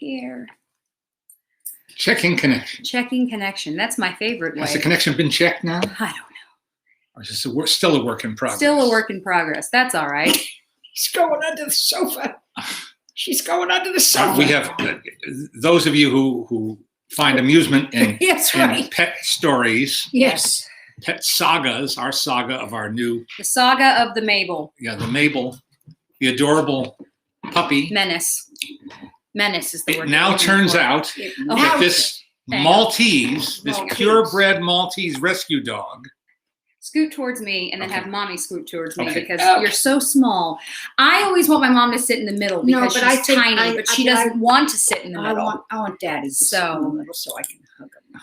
here. Checking connection. Checking connection. That's my favorite way. Has the connection been checked now? I don't know. Or is this still a work in progress? Still a work in progress. That's all right. She's going under the sofa. She's going under the sofa. We have those of you who find amusement in, Yes, in right. pet stories, Yes. pet sagas, our saga of our new, The saga of the Mabel. the Mabel, the adorable puppy. Menace. Menace is the It word. now turns out Oh, that this Hang on. Maltese, this Maltese. purebred Maltese rescue dog, Scoot towards me and then Okay. have mommy scoot towards me Okay. because Oh. you're so small. I always want my mom to sit in the middle because No, but I she's think tiny, but she doesn't want to sit in the middle. I want Daddy to sit in the middle so I can hug him.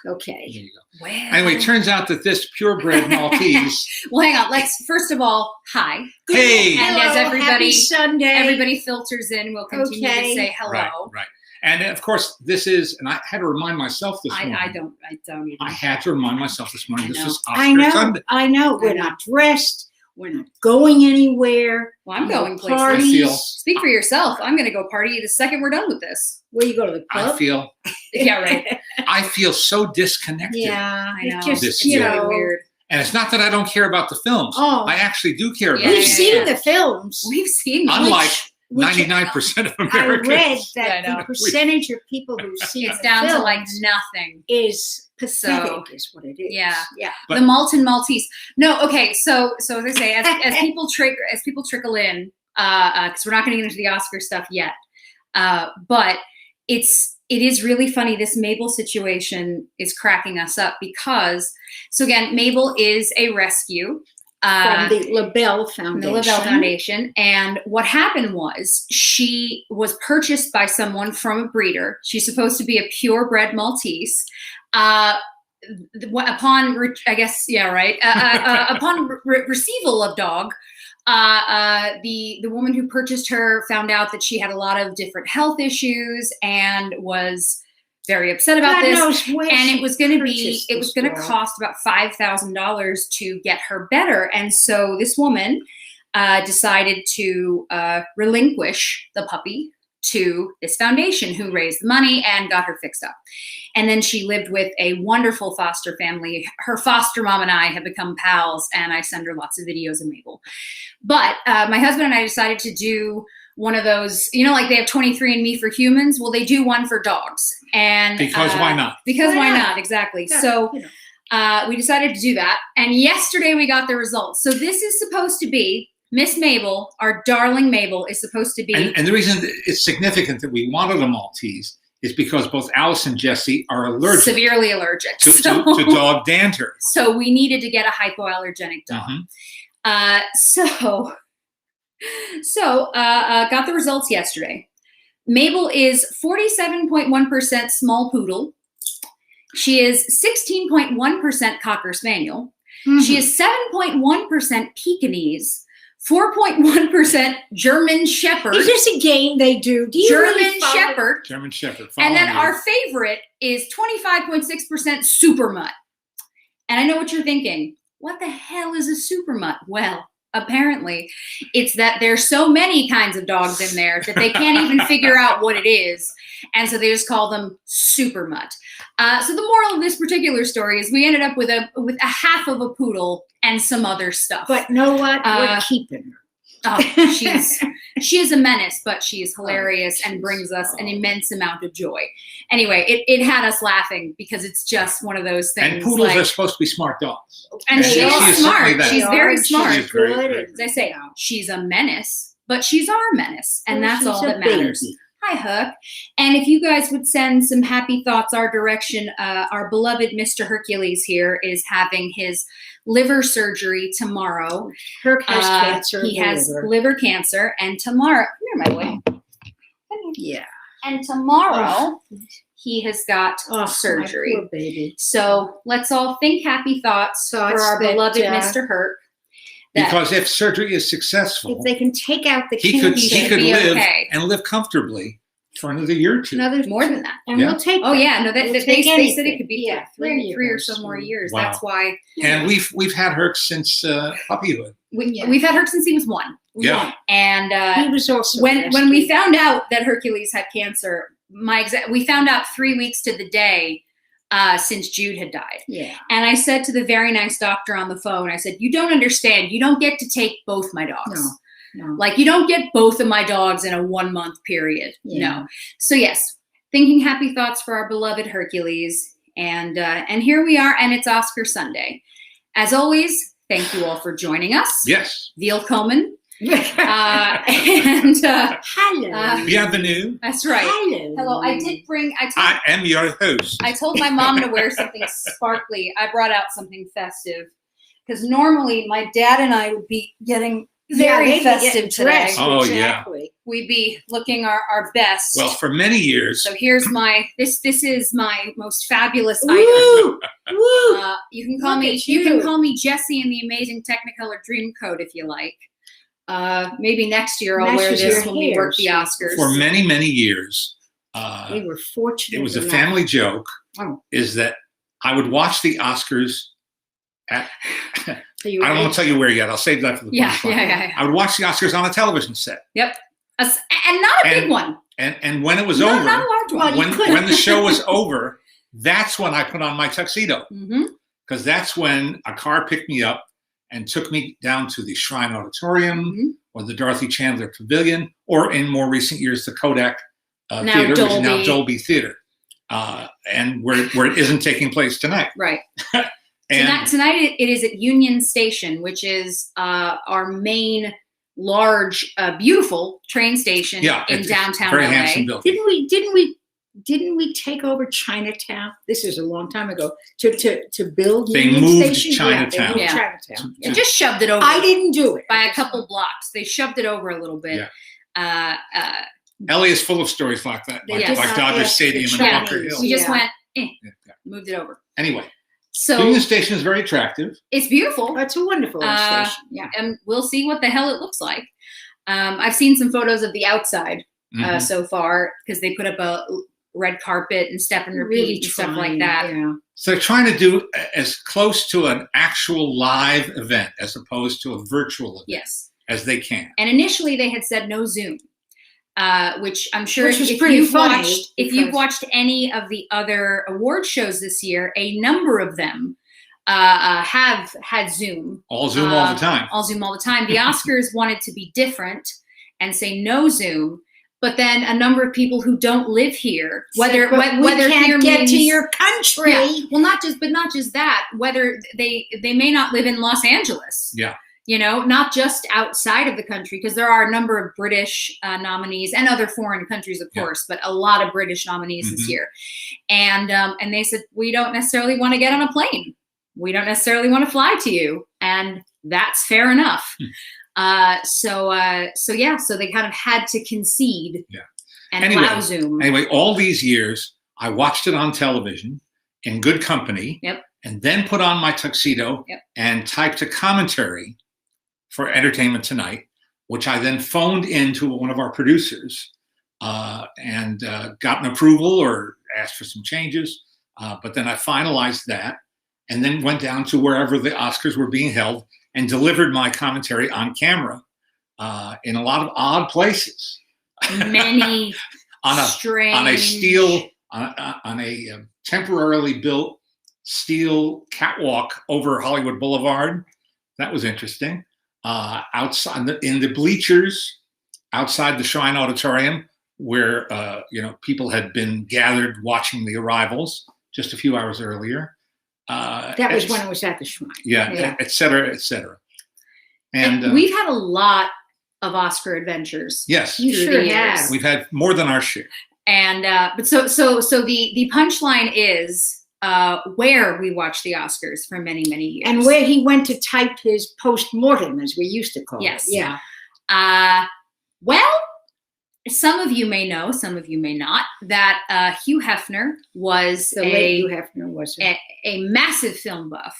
Well, okay. there you go. Well, Anyway, it turns out that this purebred Maltese, well, hang on. Let's first of all, hi. hey, And as Hello, everybody- happy Sunday. Everybody filters in. We'll continue Okay. to say hello. right. And of course, this is, and I had to remind myself this morning. I don't even. I had to remind myself this morning. I This know. is I Oscar know. Sunday. I know. We're I know. not dressed. We're not going anywhere. Well, I'm No going places. parties. I feel- Speak for yourself. I'm going to go party the second we're done with this. Where you go to the I club? feel Yeah, right. so disconnected. Yeah, I know. it's just This It's year. really weird. And it's not that I don't care about the films. Oh. I actually do care about Yeah, We've them. seen the films. We've seen them. Unlike which 99% of I Americans. read I that know. the percentage of people who see It's the down to films like nothing. is pathetic, So, is what it is. yeah. Yeah. But- The Maltin Maltese. No, okay. So as I say, as people trickle in, because we're not going to get into the Oscar stuff yet, but it is really funny. This Mabel situation is cracking us up because, so again, Mabel is a rescue. From the LaBelle From Foundation. the LaBelle Foundation. And what happened was she was purchased by someone from a breeder. She's supposed to be a purebred Maltese. Upon receival of dog, the woman who purchased her found out that she had a lot of different health issues and was very upset about God this. knows where And she it was going to purchased this dog. cost about $5,000 to get her better. And so this woman decided to relinquish the puppy to this foundation who raised the money and got her fixed up. And then she lived with a wonderful foster family. Her foster mom and I have become pals, and I send her lots of videos of Mabel. But my husband and I decided to do one of those, like they have 23andMe for humans. Well, they do one for dogs. And Because why not? Because Why why not? not? Exactly. Yeah, So you know. we decided to do that. And yesterday we got the results. So this is supposed to be Miss Mabel, our darling Mabel, is supposed to be. And the reason it's significant that we wanted a Maltese is because both Alice and Jesse are allergic severely allergic to dog dander. So we needed to get a hypoallergenic dog. Got the results yesterday. Mabel is 47.1% small poodle. She is 16.1% Cocker Spaniel. Mm-hmm. She is 7.1% Pekingese, 4.1% German Shepherd. Is this a game they do? Do you German really follow- Shepherd. German Shepherd. And then following our you. favorite is 25.6% Super Mutt. And I know what you're thinking. What the hell is a Super Mutt? Well, apparently it's that there's so many kinds of dogs in there that they can't even figure out what it is. And so they just call them Super Mutt. So the moral of this particular story is we ended up with a half of a poodle and some other stuff. But know what? We're keeping her. Oh, she is a menace, but she is hilarious and brings us an immense amount of joy. Anyway, it had us laughing because it's just one of those things. And poodles like, are supposed to be smart dogs. and and she she is is smart. certainly that. She's very smart. She is very, Good. very As I say, she's a menace, but she's our menace, and that's She's all a that matters. baby. Hi, Hook. And if you guys would send some happy thoughts our direction, our beloved Mr. Hercules here is having his liver surgery tomorrow. Herc has cancer. He of the has liver. liver cancer, and tomorrow, come here, my boy. Yeah. And tomorrow, he has got Oh, surgery. my poor baby. So let's all think happy thoughts for Thoughts our that, beloved Mr. Herc. that Because if surgery is successful, If they can take out the he could cancer, should live be okay. and live comfortably for another year or two. Another More than that. and Yeah. we'll take. Oh that. yeah, no, We'll they take said it anything. could be Yeah, there you three go, or so more sweetie. years. Wow. That's why And we've had her since puppyhood. we've had her since he was 1. Yeah. And He was also when we rescued. found out that Hercules had cancer, we found out 3 weeks to the day since Jude had died. Yeah. And I said to the very nice doctor on the phone, I said, "You don't understand. You don't get to take both my dogs. No. Like, you don't get both of my dogs in a 1 month period." Yeah. No. So yes, thinking happy thoughts for our beloved Hercules. And here we are, and it's Oscar Sunday. As always, thank you all for joining us. Yes. Veal Coleman. And Hello. Bienvenue. that's right. Hello. I did bring. I am your host. I told my mom to wear something sparkly. I brought out something festive because normally my dad and I would be getting very festive today. Oh, exactly. We'd be looking our best. Well, for many years, So here's my this is my most fabulous item. Woo! Woo! You can call Look me at you you. can call me Jessie in the Amazing Technicolor Dreamcoat if you like. Maybe next year I'll wear Matches this your when we work the hair, Oscars. for many, many years, We were fortunate. it was a enough. family joke, Oh. is that I would watch the Oscars at, So you I don't were- want to tell you where yet. I'll save that for the Yeah, punchline. yeah. I would watch the Oscars on a television set. Yep. And not a big And- one. And when it was Not over, a large one. Well, you when couldn't. the show was over, that's when I put on my tuxedo. Mhm. Because that's when a car picked me up and took me down to the Shrine Auditorium Mhm. or the Dorothy Chandler Pavilion, or in more recent years, the Kodak Now Theater, which is now Dolby. Dolby Theater, and where it isn't taking place tonight. Right. And Tonight it is at Union Station, which is our main large, beautiful train station yeah, in it's downtown very LA. handsome building. Didn't we take over Chinatown? This is a long time ago to build They Union moved Station. Chinatown. Yeah, they moved Yeah. Chinatown. They just shoved it over I didn't do it. by a couple blocks. They shoved it over a little bit. LA is full of stories like that, like, Yes. like Dodger Yes, the Stadium and Chinese. Bunker Hill. We just Yeah. went, Yeah. moved it over. Anyway, So Union Station is very attractive. it's beautiful. Oh, it's a wonderful station. Yeah. And we'll see what the hell it looks like. I've seen some photos of the outside Mhm. so far because they put up a red carpet and step and repeat Really and stuff like trying, that. Yeah. So they're trying to do as close to an actual live event as opposed to a virtual event Yes. as they can. And initially they had said no Zoom, which I'm sure Which was if pretty you've funny watched if you've because- watched any of the other award shows this year, a number of them have had Zoom. All Zoom all the time. All Zoom all the time. The Oscars wanted to be different and say no Zoom, but then a number of people who don't live here, whether But we whether can't here get means, to your country. yeah, well, not just that, whether they may not live in Los Angeles. Yeah. You know, not just outside of the country, because there are a number of British nominees and other foreign countries, of Yeah. course, but a lot of British nominees this Mhm. year. And they said, we don't necessarily want to get on a plane. We don't necessarily want to fly to you. And that's fair enough. So they kind of had to concede Yeah. and Anyway. allow Zoom. Anyway, all these years, I watched it on television in good company. Yep. And then put on my tuxedo Yep. and typed a commentary for Entertainment Tonight, which I then phoned into one of our producers and got an approval or asked for some changes. But then I finalized that and then went down to wherever the Oscars were being held and delivered my commentary on camera in a lot of odd places. Many on a strange. on a steel on a temporarily built steel catwalk over Hollywood Boulevard. That was interesting. Outside in the bleachers outside the Shrine Auditorium, where people had been gathered watching the arrivals just a few hours earlier. That was when it was at the Shrine. Yeah, et cetera, et cetera. And we've had a lot of Oscar adventures. yes, You through sure the years. have. we've had more than our share. And but so the punchline is where we watch the Oscars for many years, And where he went to type his post-mortem, as we used to call Yes. it. Yeah. Well, some of you may know, some of you may not, that Hugh Hefner was The late Hugh Hefner was a massive film buff,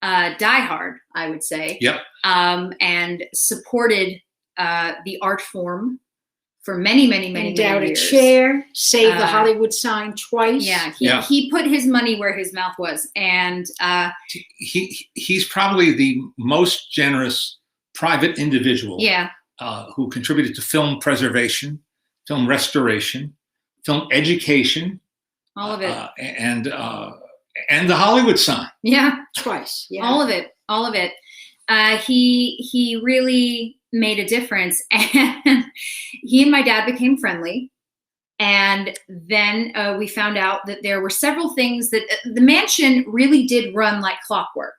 diehard, I would say. Yep. And supported the art form for many, many, many, Endowed many a years. chair, saved the Uh, Hollywood sign twice. Yeah, Yeah. he put his money where his mouth was, and He's probably the most generous private individual yeah, who contributed to film preservation, film restoration, film education, all of it. and the Hollywood sign. Yeah, Twice. Yeah. all of it, all of it. He really made a difference, and he and my dad became friendly. And then we found out that there were several things that the mansion really did run like clockwork.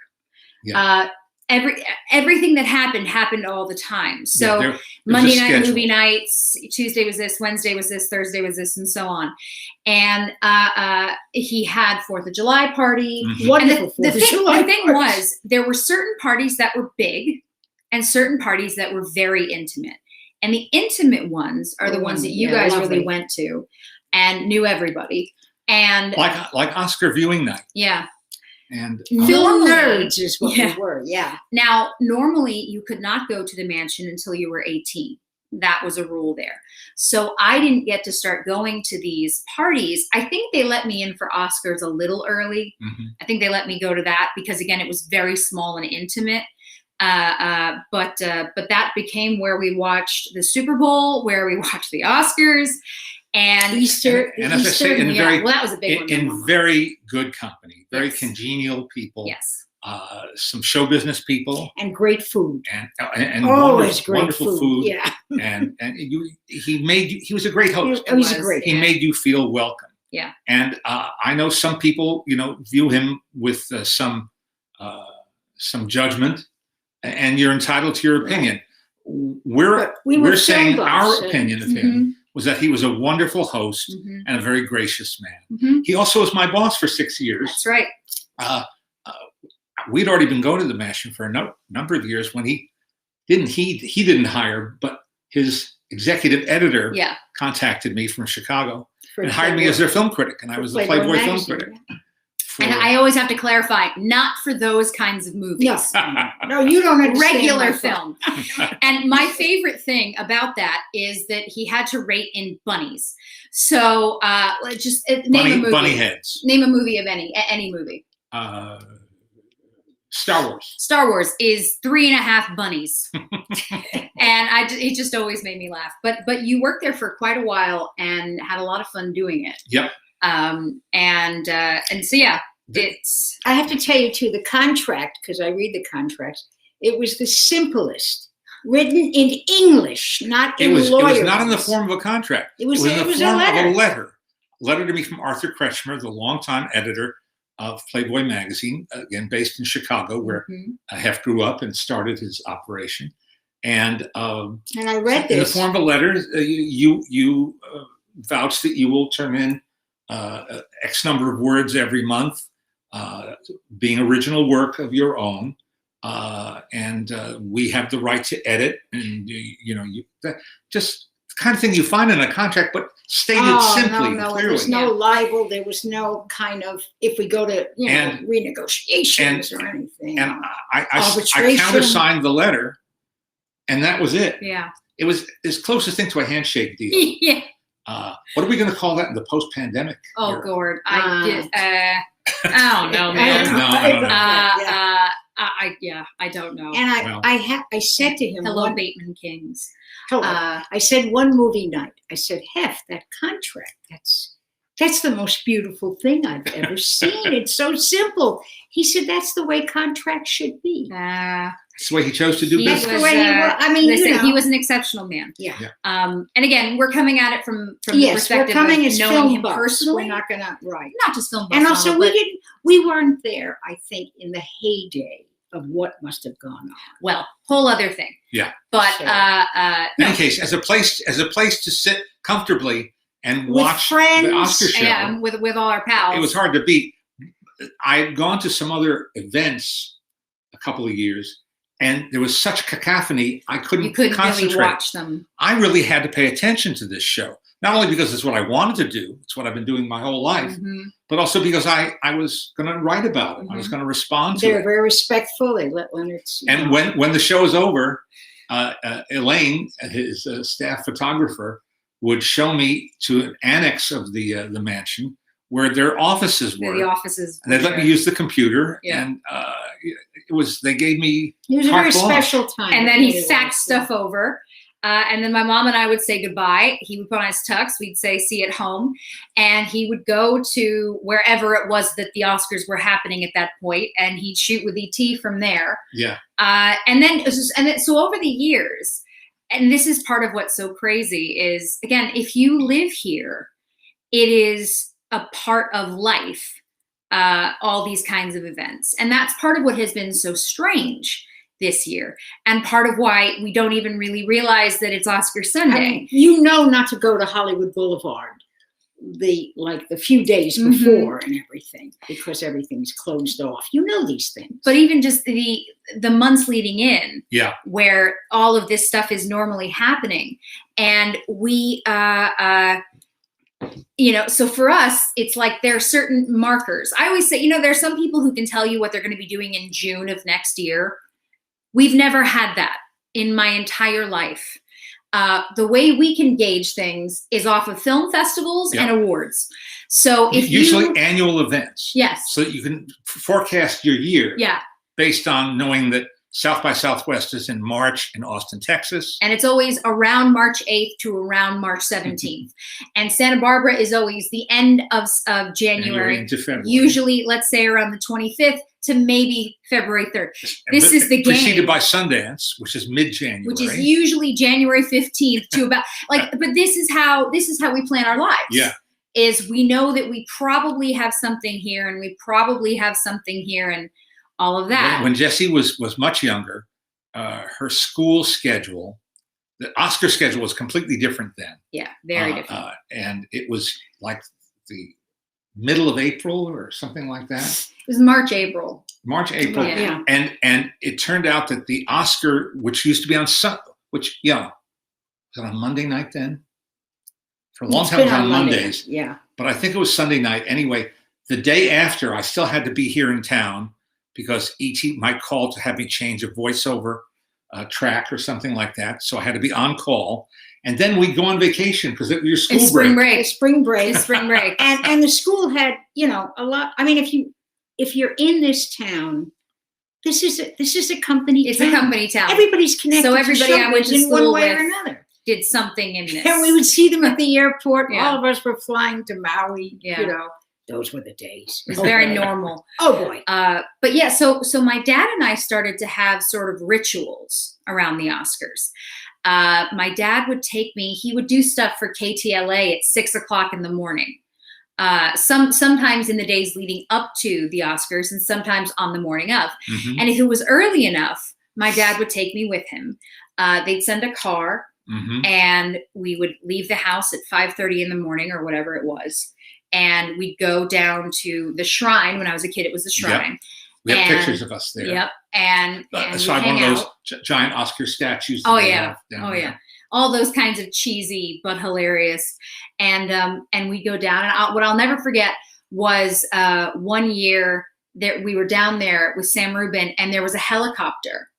Yeah. Everything that happened all the time. So there's Monday a night schedule. movie nights, Tuesday was this, Wednesday was this, Thursday was this, and so on. And he had 4th of July party. Mhm. Wonderful. And the 4th of July thing parties. was, there were certain parties that were big and certain parties that were very intimate. And the intimate ones are the ones that you Yeah, guys lovely. really went to and knew everybody. And like Oscar viewing night. yeah. And Film Normally- nerds is what Yeah. we were. Yeah. Now, normally you could not go to the mansion until you were 18. That was a rule there. So I didn't get to start going to these parties. I think they let me in for Oscars a little early. Mhm. I think they let me go to that because, again, it was very small and intimate. But that became where we watched the Super Bowl, where we watched the Oscars, and Easter. and as I Easter, say, in yeah, very well, that was a big one. in very good company, very Yes. congenial people. Yes. Some show business people, and great food. and Always great wonderful food. Yeah. and he was a great host. He was a was, great. He made you feel welcome. Yeah. And I know some people, view him with some judgment, and you're entitled to your opinion. But we were We're saying film our buffs, and- opinion of him was that he was a wonderful host Mhm. and a very gracious man. Mhm. He also was my boss for 6 years. That's right. We'd already been going to the mansion for a number of years when he didn't hire, but his executive editor Yeah. contacted me from Chicago for and hired me Playboy- as their film critic, and I for was the Playboy film magazine, critic. And I always have to clarify, not for those kinds of movies. Yeah. No, you don't understand. Regular my film. And my favorite thing about that is that he had to rate in bunnies. So just name a movie. Bunny heads. Name a movie of any movie. Star Wars. Star Wars is 3.5 bunnies, and it just always made me laugh. But you worked there for quite a while and had a lot of fun doing it. Yep. And so yeah, it's I have to tell you too, the contract, because I read the contracts, it was the simplest, written in English, not It in was lawyer. not in the words. form of a contract. It was in a the form of letter. a letter. Letter to me from Arthur Kretschmer, the longtime editor of Playboy magazine, again based in Chicago, where Mhm. Hef grew up and started his operation. And And I read in the this. form of a letter, you vouch that you will turn in X number of words every month, being original work of your own, and we have the right to edit, and just the kind of thing you find in a contract, but stated simply, no, clearly. there was no libel. There was no kind of, if we go to And- renegotiations or anything. And I Arbitration. countersigned the letter, and that was it. Yeah. It was as closest thing to a handshake deal. Yeah. What are we going to call that in the post-pandemic? Oh, era? Gord. I don't know, man. No, I don't know. I don't know. And Well. I said to him, Hello, Bateman Kings. hello. I said one movie night, I said, Hef, that contract, that's the most beautiful thing I've ever seen. It's so simple. He said, that's the way contracts should be. That's the way he chose to do He That's business. the way he was. I mean, listen, you know. he was an exceptional man. Yeah. And again, we're coming at it from the Yes, we're perspective coming of as knowing film him buffs. personally, We're not gonna, right. not just film buffs. And also, all, we but- didn't. We weren't there. I think in the heyday of what must have gone on. well, whole other thing. Yeah. But Sure. In no, any case, as a place to sit comfortably and With watch friends. the Oscar show, yeah, with all our pals. it was hard to beat. I had gone to some other events a couple of years, and there was such cacophony, I You couldn't couldn't concentrate. really watch them. I really had to pay attention to this show, not only because it's what I wanted to do, it's what I've been doing my whole life, Mhm. but also because I was going to write about it. I was going to respond to They're it. very respectful. They let Leonard. And when the show is over, Elaine, his staff photographer, would show me to an annex of the mansion where their offices were. The offices. And they'd let me use the computer, Yeah. and they gave me. It was a carte very blanche. special time. And then It he really faxed was. stuff over. And then my mom and I would say goodbye. He would put on his tux. We'd say, see you at home. And he would go to wherever it was that the Oscars were happening at that point, and he'd shoot with ET from there. Yeah. And then so over the years, and this is part of what's so crazy is, again, if you live here, it is a part of life, all these kinds of events. And that's part of what has been so strange this year, and part of why we don't even really realize that it's Oscar Sunday. I mean, you know not to go to Hollywood Boulevard the few days before and everything, because everything's closed off. You know these things. But even just the months leading in, Yeah. where all of this stuff is normally happening, and we so for us, it's like there are certain markers. I always say, there are some people who can tell you what they're going to be doing in June of next year. We've never had that in my entire life. The way we can gauge things is off of film festivals and awards. So if usually annual events. Yes. So that you can forecast your year. Yeah. Based on knowing that South by Southwest is in March in Austin, Texas. And it's always around March 8th to around March 17th. And Santa Barbara is always the end of January into February. Usually, let's say around the 25th to maybe February 3rd. This is the game. Preceded by Sundance, which is mid-January. Which is usually January 15th to about but this is how we plan our lives. Yeah. Is we know that we probably have something here, and we probably have something here, and all of that. When Jessie was much younger, her school schedule, the Oscar schedule was completely different then. Yeah, very different. And it was like the middle of April or something like that. It was March, April. Yeah. And it turned out that the Oscar, which used to be on was it on Monday night then? For a long time it was on Mondays. Yeah. But I think it was Sunday night. Anyway, the day after, I still had to be here in town because E.T. might call to have me change a voiceover track or something like that. So I had to be on call. And then we'd go on vacation because it was your school Spring break. break. Spring break. And the school had, a lot. I mean, if you're in this town, this is a company It's town. a company town. Everybody's connected. So everybody to I went to in one school way or with another. did something in this. And we would see them at the airport. Yeah. All of us were flying to Maui. Yeah. Those were the days. It was very normal. Oh boy. But yeah, so my dad and I started to have sort of rituals around the Oscars. My dad would take me, he would do stuff for KTLA at 6:00 in the morning. Sometimes in the days leading up to the Oscars, and sometimes on the morning of. Mm-hmm. And if it was early enough, my dad would take me with him. They'd send a car, Mm-hmm. and we would leave the house at 5:30 in the morning or whatever it was. And we'd go down to the shrine. When I was a kid, it was the shrine. We have And- pictures of us there. Yep. And we'd Aside hang one of those out. giant Oscar statues. that Oh they yeah. have down Oh there. yeah. All those kinds of cheesy but hilarious. And we go down. And what I'll never forget was one year that we were down there with Sam Rubin, and there was a helicopter.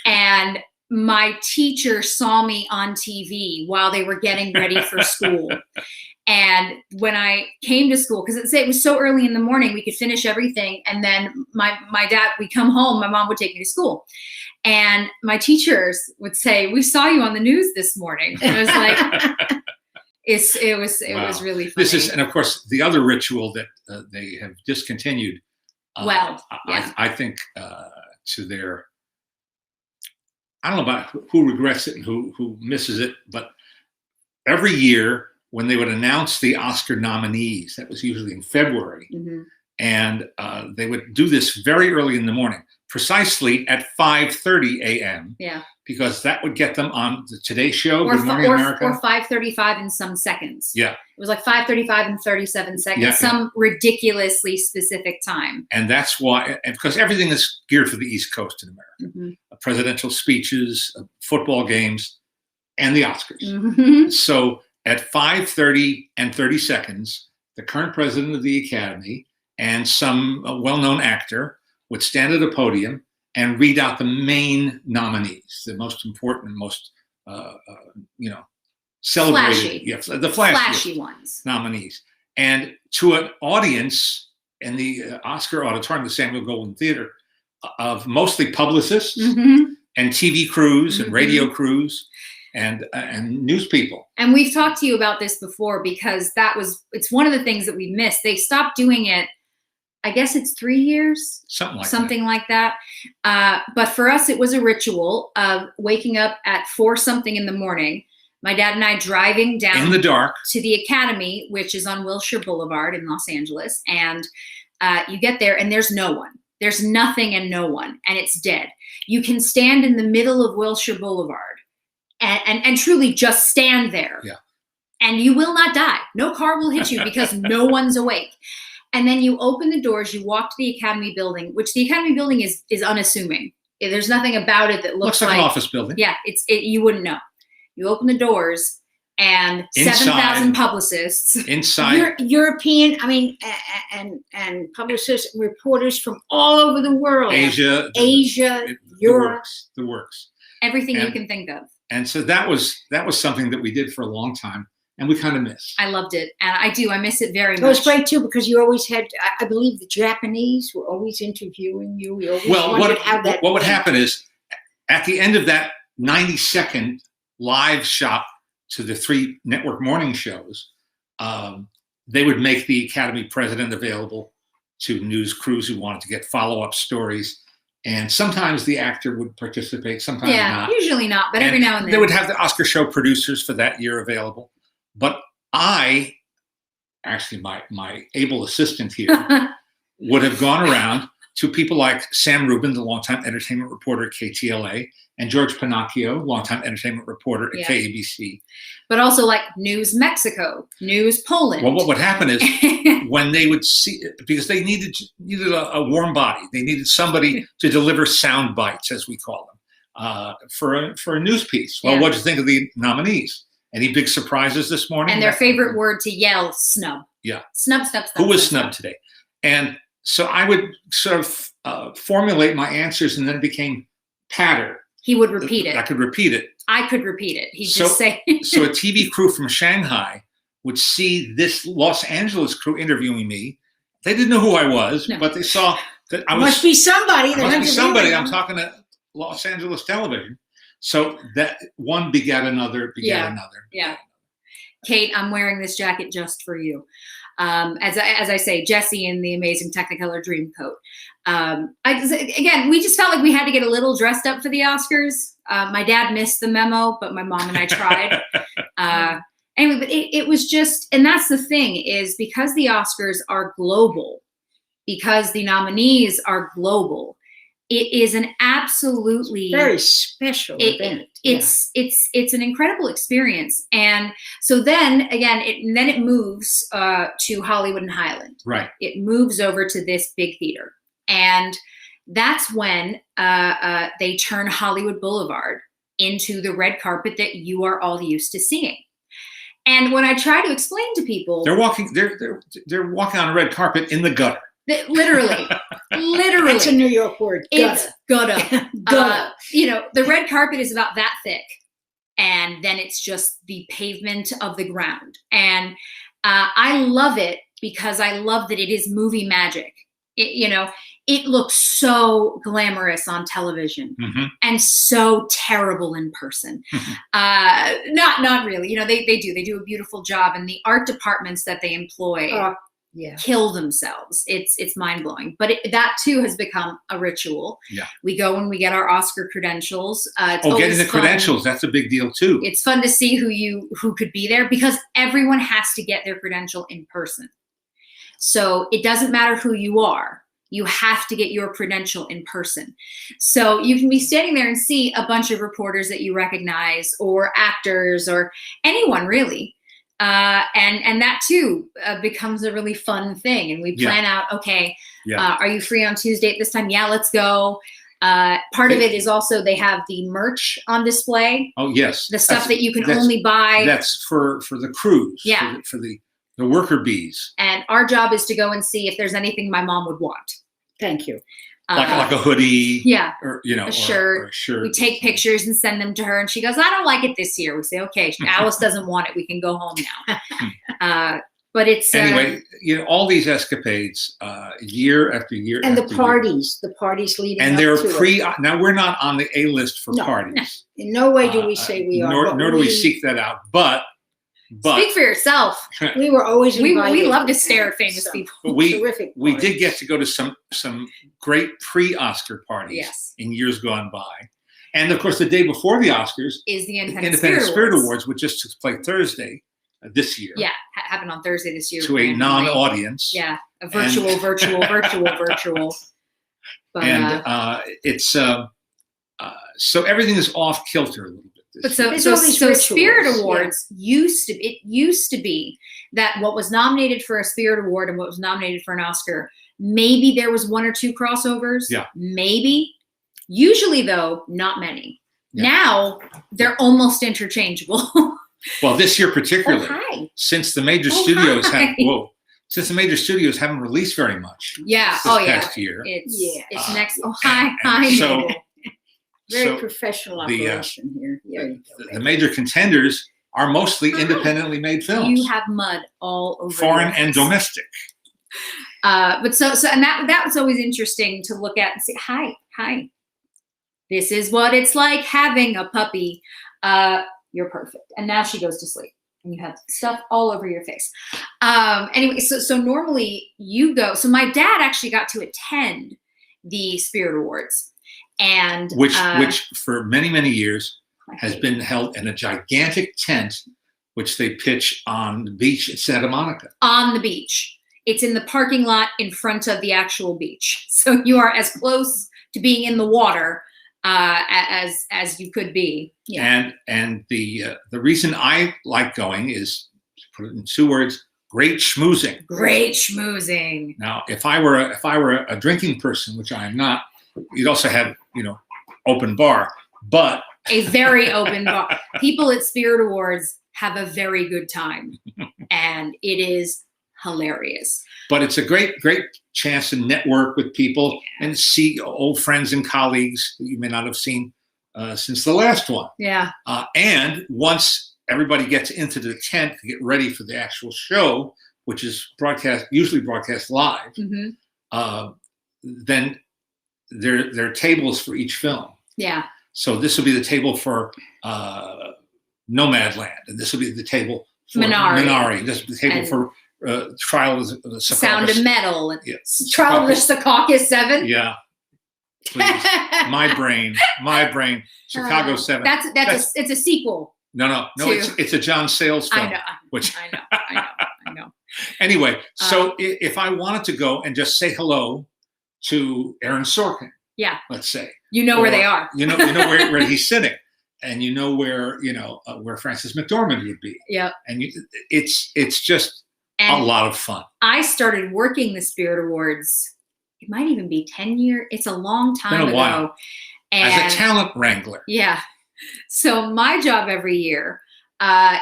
And my teacher saw me on TV while they were getting ready for school. And when I came to school, because it was so early in the morning, we could finish everything. And then my dad, we'd come home, my mom would take me to school. And my teachers would say, "We saw you on the news this morning." And it was like, it was really funny. This is, and of course, the other ritual that they have discontinued. I think to their, I don't know about who regrets it and who misses it, but every year when they would announce the Oscar nominees, that was usually in February, Mhm. and they would do this very early in the morning, precisely at 5:30 a.m. Yeah. because that would get them on the Today Show, Or Good Morning America. 5:35 in some seconds. Yeah. It was like 5:35 and 37 seconds, Yeah, some ridiculously specific time. And that's why, and because everything is geared for the East Coast in America. Mhm. Presidential speeches, football games, and the Oscars. Mhm. So at 5:30 and 30 seconds, the current president of the Academy and some well-known actor would stand at a podium and read out the main nominees, the most important, most celebrated, Flashy. the Flashy ones. nominees. And to an audience in the Oscar auditorium, the Samuel Goldwyn Theater, of mostly publicists and TV crews and radio crews and news people. And we've talked to you about this before because it's one of the things that we missed. They stopped doing it, I guess it's 3 years? Something like that. But for us, it was a ritual of waking up at 4 something in the morning, my dad and I driving down in the dark to the Academy, which is on Wilshire Boulevard in Los Angeles. And you get there and there's no one. There's nothing and no one, and it's dead. You can stand in the middle of Wilshire Boulevard and truly just stand there. Yeah. And you will not die. No car will hit you because no one's awake. And then you open the doors, you walk to the Academy building, which the Academy building is unassuming. There's nothing about it that looks like an office building. Yeah, you wouldn't know. You open the doors and 7,000 publicists inside, European, and publicists, and reporters from all over the world, Asia, Europe, the works, everything you can think of. And so that was something that we did for a long time, and we kind of miss. I loved it, and I miss it very much. It was great too because you always had, I believe, the Japanese were always interviewing you. We always wondered how that. What would happen is, at the end of that 90-second live shot to the 3 network morning shows, they would make the Academy president available to news crews who wanted to get follow-up stories. And sometimes the actor would participate, sometimes not. Usually not, but every now and then. They would have the Oscar show producers for that year available. But my able assistant here, would have gone around to people like Sam Rubin, the longtime entertainment reporter at KTLA, and George Pinocchio, longtime entertainment reporter at KABC. But also like News Mexico, News Poland. Well, what would happen is when they would see, because they needed a warm body, they needed somebody to deliver sound bites, as we call them, for a news piece. Well, what'd you think of the nominees? Any big surprises this morning? And their favorite word to yell, snub. Yeah. Snub, snub, snub. Who was snubbed today? And so I would sort of formulate my answers, and then it became patter. He would repeat it. I could repeat it. I could repeat it. He'd just say. So a TV crew from Shanghai would see this Los Angeles crew interviewing me. They didn't know who I was, but they saw that I was. Must be somebody. I'm talking to Los Angeles television. So that one begat another, another. Yeah. Kate, I'm wearing this jacket just for you. As I say, Jesse in the amazing Technicolor Dreamcoat. Again, we just felt like we had to get a little dressed up for the Oscars. My dad missed the memo, but my mom and I tried. Anyway, but it was just, and that's the thing, is because the Oscars are global, because the nominees are global, it is an absolutely very special event. It's an incredible experience. And so then again, it moves to Hollywood and Highland. Right. It moves over to this big theater. And that's when they turn Hollywood Boulevard into the red carpet that you are all used to seeing. And when I try to explain to people, they're walking on a red carpet in the gutter. Literally. It's a New York word. It's gutter. The red carpet is about that thick, and then it's just the pavement of the ground. And I love it because I love that it is movie magic. It looks so glamorous on television and so terrible in person. Not really. They do a beautiful job, and the art departments that they employ kill themselves. It's mind-blowing. But that too has become a ritual. Yeah. We go and we get our Oscar credentials. Getting the credentials, that's a big deal too. It's fun to see who could be there, because everyone has to get their credential in person. So it doesn't matter who you are. You have to get your credential in person. So you can be standing there and see a bunch of reporters that you recognize, or actors, or anyone really. And that too becomes a really fun thing. And we plan out, are you free on Tuesday at this time? Yeah, let's go. Part of it is also they have the merch on display. Oh, yes. The stuff that you can only buy. That's for the crews. Yeah. For the worker bees. And our job is to go and see if there's anything my mom would want. Thank you. like a hoodie, yeah, or a shirt. or a shirt. We take pictures and send them to her, and she goes, "I don't like it this year." We say, "Okay, Alice doesn't want it. We can go home now." But it's anyway, all these escapades, year after year, and after the parties leading and up they're to it. Now we're not on the A list for No, parties. In no way do we say we are. Nor do we seek that out. But speak for yourself. We were always invited. We love to stare at famous people. Terrific. We did get to go to some great pre-Oscar parties in years gone by. And of course, the day before the Oscars is the Independent Spirit Awards, which just took place Thursday this year. Yeah, happened on Thursday this year. To a non-audience. Yeah, a virtual. But, and it's so everything is off kilter a little bit. But so Spirit Awards used to be that what was nominated for a Spirit Award and what was nominated for an Oscar, maybe there was one or two crossovers. Yeah. Maybe. Usually, though, not many. Yeah. Now they're almost interchangeable. Well, this year particularly, since the major studios since the major studios haven't released very much. Yeah. This past year. It's next. Oh, hi. So, very professional operation here. The major contenders are mostly independently made films. You have mud all over. Foreign and domestic. But so and that was always interesting to look at and say, hi. This is what it's like having a puppy. You're perfect. And now she goes to sleep and you have stuff all over your face. Anyway, so normally you go. So my dad actually got to attend the Spirit Awards, and which for many, many years has been held in a gigantic tent, which they pitch on the beach at Santa Monica. On the beach. It's in the parking lot in front of the actual beach. So you are as close to being in the water as you could be. Yeah. And the reason I like going is, to put it in 2 words, great schmoozing. Great schmoozing. Now, if I were a drinking person, which I am not, you'd also have open bar, but a very open bar. People at Spirit Awards have a very good time, and it is hilarious. But it's a great chance to network with people and see old friends and colleagues that you may not have seen since the last one. Yeah. And once everybody gets into the tent to get ready for the actual show, which is usually broadcast live, then there are tables for each film. Yeah. So this will be the table for Nomadland, and this will be the table for Minari. This will be the table for Trial of the Secaucus. Sound of Metal. Yes. Trial of the Secaucus 7. Yeah. Please. My brain. Chicago 7. It's a sequel. No. It's a John Sayles film. I know. Anyway, so if I wanted to go and just say hello to Aaron Sorkin, let's say, where they are. You know where he's sitting, and where Frances McDormand would be. Yeah. And it's just a lot of fun. I started working the Spirit Awards. It might even be 10 years. It's a long time ago. While. And as a talent wrangler. Yeah. So my job every year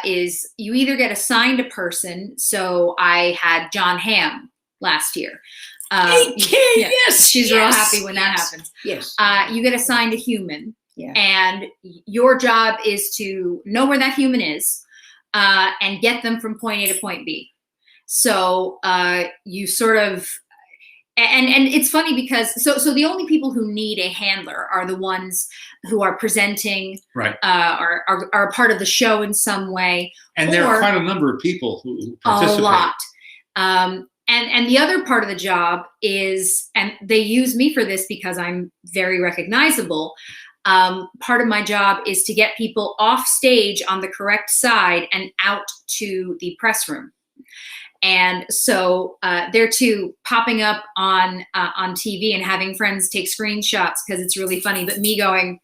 is you either get assigned a person. So I had John Hamm last year. Yes. She's real happy when that happens. Yes. You get assigned a human. Yeah. And your job is to know where that human is and get them from point A to point B. So you sort of, and it's funny because so the only people who need a handler are the ones who are presenting, right? Are a part of the show in some way. And there are quite a number of people who participate. A lot. And the other part of the job is, and they use me for this because I'm very recognizable. Part of my job is to get people off stage on the correct side and out to the press room. And so they're too popping up on TV and having friends take screenshots because it's really funny. But me going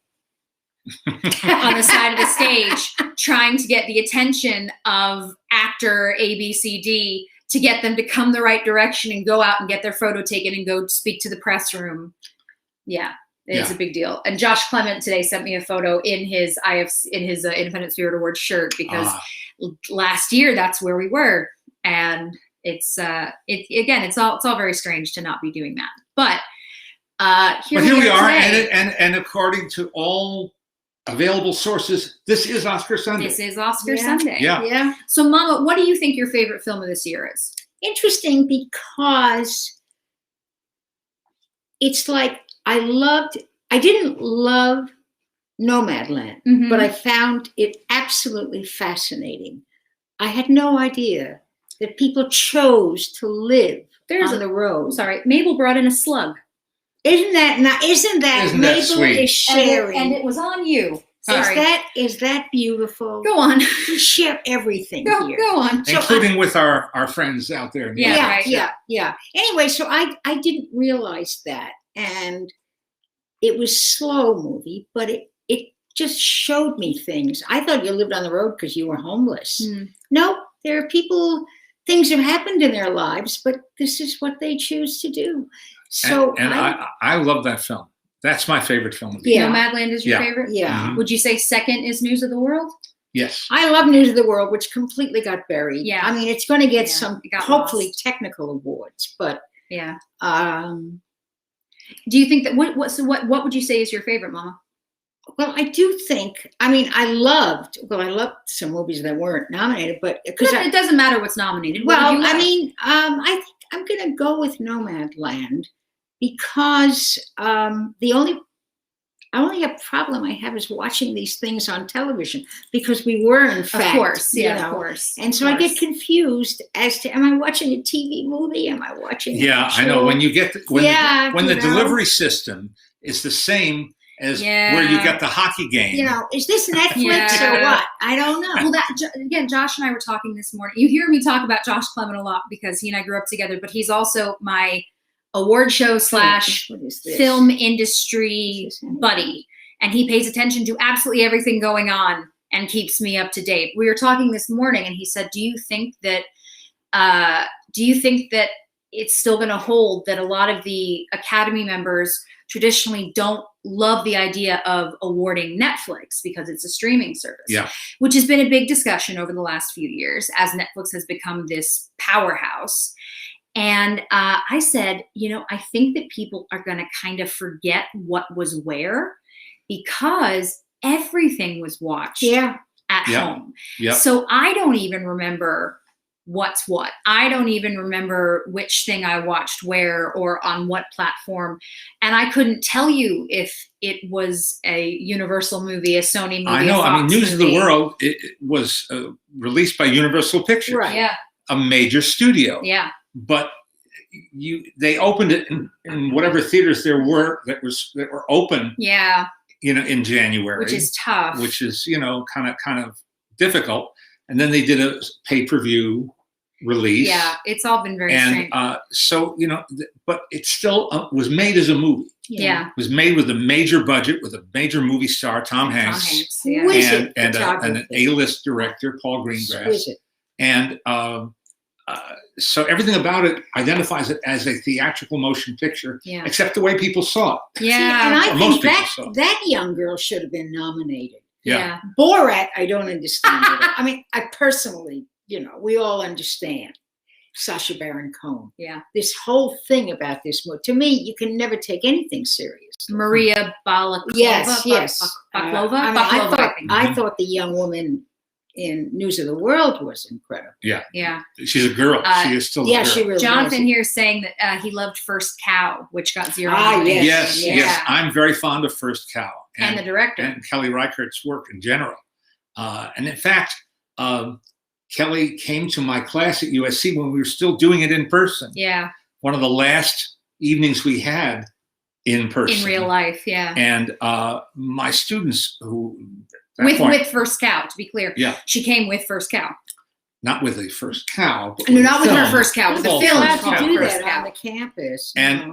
on the side of the stage, trying to get the attention of actor ABCD to get them to come the right direction and go out and get their photo taken and go speak to the press room. Yeah. It's a big deal. And Josh Clement today sent me a photo in his Independent Spirit Awards shirt because last year that's where we were. And it's all very strange to not be doing that. But Here we are, today. and according to all available sources, this is Oscar Sunday. This is Oscar Yeah. Sunday. Yeah. Yeah. So, Mama, what do you think your favorite film of this year is? Interesting, because it's like I didn't love Nomadland, Mhm. but I found it absolutely fascinating. I had no idea that people chose to live on the road. Sorry, Mabel brought in a slug. Isn't that Mabel sweet? is sharing? And it was on you. Sorry. Is that beautiful? Go on. We share everything here. Go on. So Including with our friends out there. in the Yeah, audience. right. yeah. Anyway, so I didn't realize that, and it was slow movie, but it just showed me things. I thought you lived on the road because you were homeless. Mm. No, there are people. Things have happened in their lives, but this is what they choose to do. So And I love that film. That's my favorite film of the year. Yeah. Nomadland is your Yeah. favorite? yeah. Mhm. Would you say second is News of the World? Yes. I love News of the World, which completely got buried. Yeah. I mean, it's going to get Yeah, some it got hopefully lost. technical awards, but Yeah. um, Do you think that what would you say is your favorite, Mama? well, I do think. I mean, I loved some movies that weren't nominated, but because It doesn't matter what's nominated. What did you love? I mean, I think I'm going to go with Nomadland because the only problem I have is watching these things on television, because we were in fact, of course, you yeah, know, of course. and so I get confused as to, am I watching a TV movie? Am I watching? Yeah, I know. When you get when you the know. delivery system is the same as where you get the hockey game. You know, is this Netflix Yeah. or what? I don't know. Well, again, Josh and I were talking this morning. You hear me talk about Josh Clement a lot because he and I grew up together, but he's also my award show / What is this? film industry buddy. And he pays attention to absolutely everything going on and keeps me up to date. We were talking this morning, and he said, do you think that it's still going to hold that a lot of the Academy members traditionally don't love the idea of awarding Netflix because it's a streaming service? Yeah. Which has been a big discussion over the last few years as Netflix has become this powerhouse. And I said, I think that people are going to kind of forget what was where, because everything was watched at home. Yeah. So I don't even remember what's what. I don't even remember which thing I watched where or on what platform. And I couldn't tell you if it was a Universal movie, a Sony movie. I know. A Fox News of movie. the World, it was released by Universal Pictures, Right. Yeah. a major studio. Yeah. But they opened it in whatever theaters there were that were open. Yeah. In January, Which is tough. Which is kind of difficult. And then they did a pay-per-view release. Yeah, it's all been very strange. So but it still was made as a movie. Yeah. It was made with a major budget, with a major movie star, Tom Hanks, Yeah. Exquisite and an photography. A-list director, Paul Greengrass. Exquisite. And so everything about it identifies it as a theatrical motion picture, Yeah. except the way people saw it. Yeah. and I Or think most people saw. that young girl should have been nominated. Yeah. Borat, I don't understand. I mean, I personally, we all understand Sacha Baron Cohen. Yeah. This whole thing about this movie, to me, you can never take anything serious. Maria Baklova. Yes. Baklova. I mean, Baklova, I think. I thought the young woman in News of the World was incredible. Yeah. She's a girl. She is still a girl. She really Jonathan was. here is saying that he loved First Cow, which got 0. Ah, nominations. Yes. I'm very fond of First Cow. And the director. And Kelly Reichardt's work in general. And in fact, Kelly came to my class at USC when we were still doing it in person. Yeah. One of the last evenings we had in person. In real life, yeah. And my students who... With First Cow, to be clear. Yeah. She came with First Cow. Not with the First Cow. But No, with not the with her film. First Cow. With the Well, film. Allowed First to Cow. do First that Cow. on the campus. And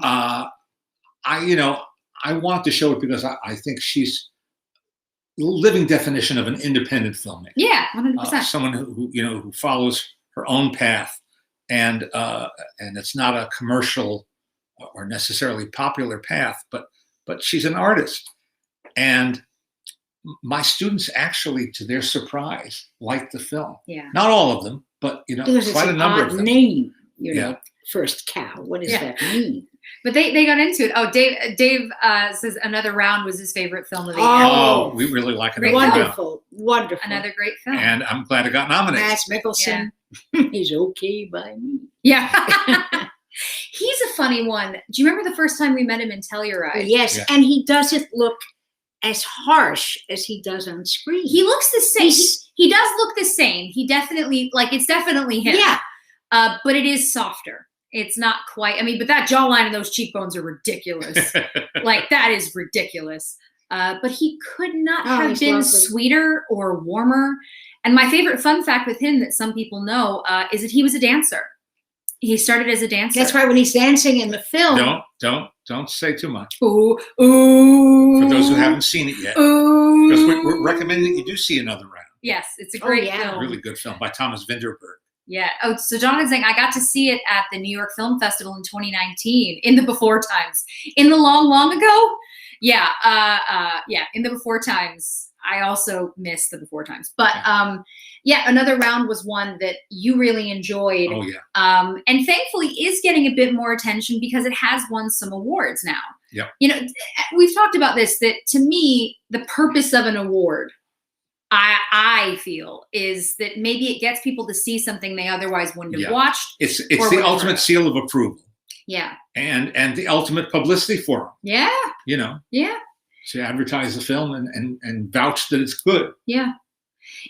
I wanted to show it because I think she's the living definition of an independent filmmaker. Yeah, 100%. Someone who follows her own path, and it's not a commercial or necessarily popular path, but she's an artist. And my students actually, to their surprise, liked the film. Yeah. Not all of them, but because it's quite a an number odd of them. name, Yeah. First Cow. What does Yeah. that mean? But they got into it. Oh, Dave says Another Round was his favorite film of the year. Oh, we really like Another Round. Wonderful, wonderful. Another great film. And I'm glad it got nominated. Mads Mikkelsen, he's okay by me. Yeah. He's a funny one. Do you remember the first time we met him in Telluride? Yes, Yeah. and he doesn't look as harsh as he does on screen. He looks the same. He does look the same. He definitely, like, it's definitely him. Yeah. But it is softer. It's not quite, I mean, but that jawline and those cheekbones are ridiculous. Like, that is ridiculous. But he could not have been lovely. sweeter or warmer. And my favorite fun fact with him that some people know is that he was a dancer. He started as a dancer. That's why when he's dancing in the film. Don't say too much. Ooh, ooh. For those who haven't seen it yet. Ooh. Because we're recommending that you do see Another Round. Yes, it's a great film. Really good film by Thomas Vinterberg. Yeah. Oh, so Jonathan's saying I got to see it at the New York Film Festival in 2019, in the before times. In the long, long ago? Yeah. Yeah, in the before times. I also miss the before times. But yeah, Another Round was one that you really enjoyed. Oh, yeah. And thankfully is getting a bit more attention because it has won some awards now. Yeah. You know, we've talked about this, that to me, the purpose of an award, I feel, is that maybe it gets people to see something they otherwise wouldn't have watched. It's the ultimate seal of approval. Yeah. And the ultimate publicity for them. Yeah. You know. Yeah. To advertise the film and vouch that it's good. Yeah.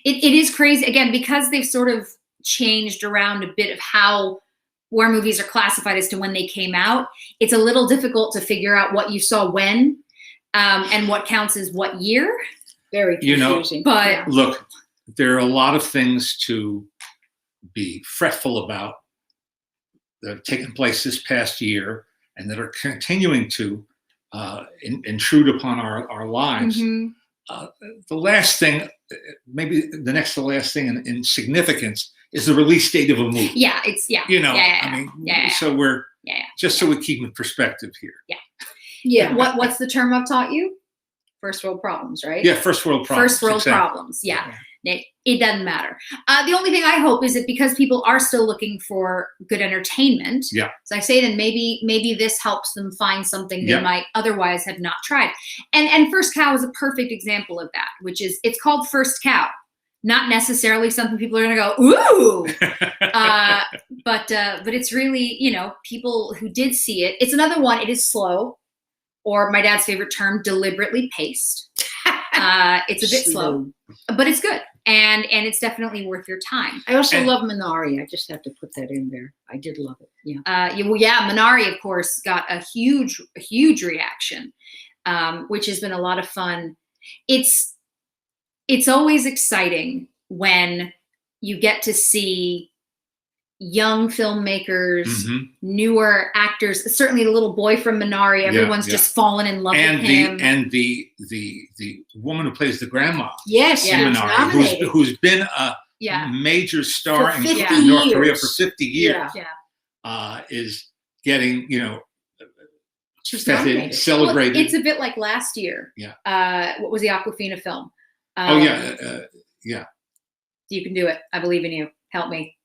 It is crazy, again, because they've sort of changed around a bit of where movies are classified as to when they came out. It's a little difficult to figure out what you saw when and what counts as what year. Very confusing. But look, there are a lot of things to be fretful about that have taken place this past year and that are continuing to intrude upon our lives. Mm-hmm. The last thing, maybe the next to last thing in significance is the release date of a movie. Yeah, You know, I mean, so we're just so we keep in perspective here. Yeah. Yeah. What's the term I've taught you? First world problems, right? Yeah, first world problems. First world problems. Yeah. It doesn't matter. The only thing I hope is that because people are still looking for good entertainment, so I say then maybe this helps them find something they might otherwise have not tried. And First Cow is a perfect example of that, which is it's called First Cow. Not necessarily something people are going to go, ooh, but it's really, you know, people who did see it. It's another one. It is slow, or my dad's favorite term, deliberately paced. It's a bit slow, but it's good. And it's definitely worth your time. I also love Minari. I just have to put that in there. I did love it. Yeah. Minari, of course, got a huge reaction, which has been a lot of fun. It's always exciting when you get to see young filmmakers, newer actors. Certainly, the little boy from Minari. Everyone's just fallen in love with him. And the woman who plays the grandma. Yes, in Minari, who's been a major star in North Korea for 50 years. Is getting, you know, celebrated. Well, it's a bit like last year. Yeah. What was the Aquafina film? Yeah. You can do it. I believe in you. Help me.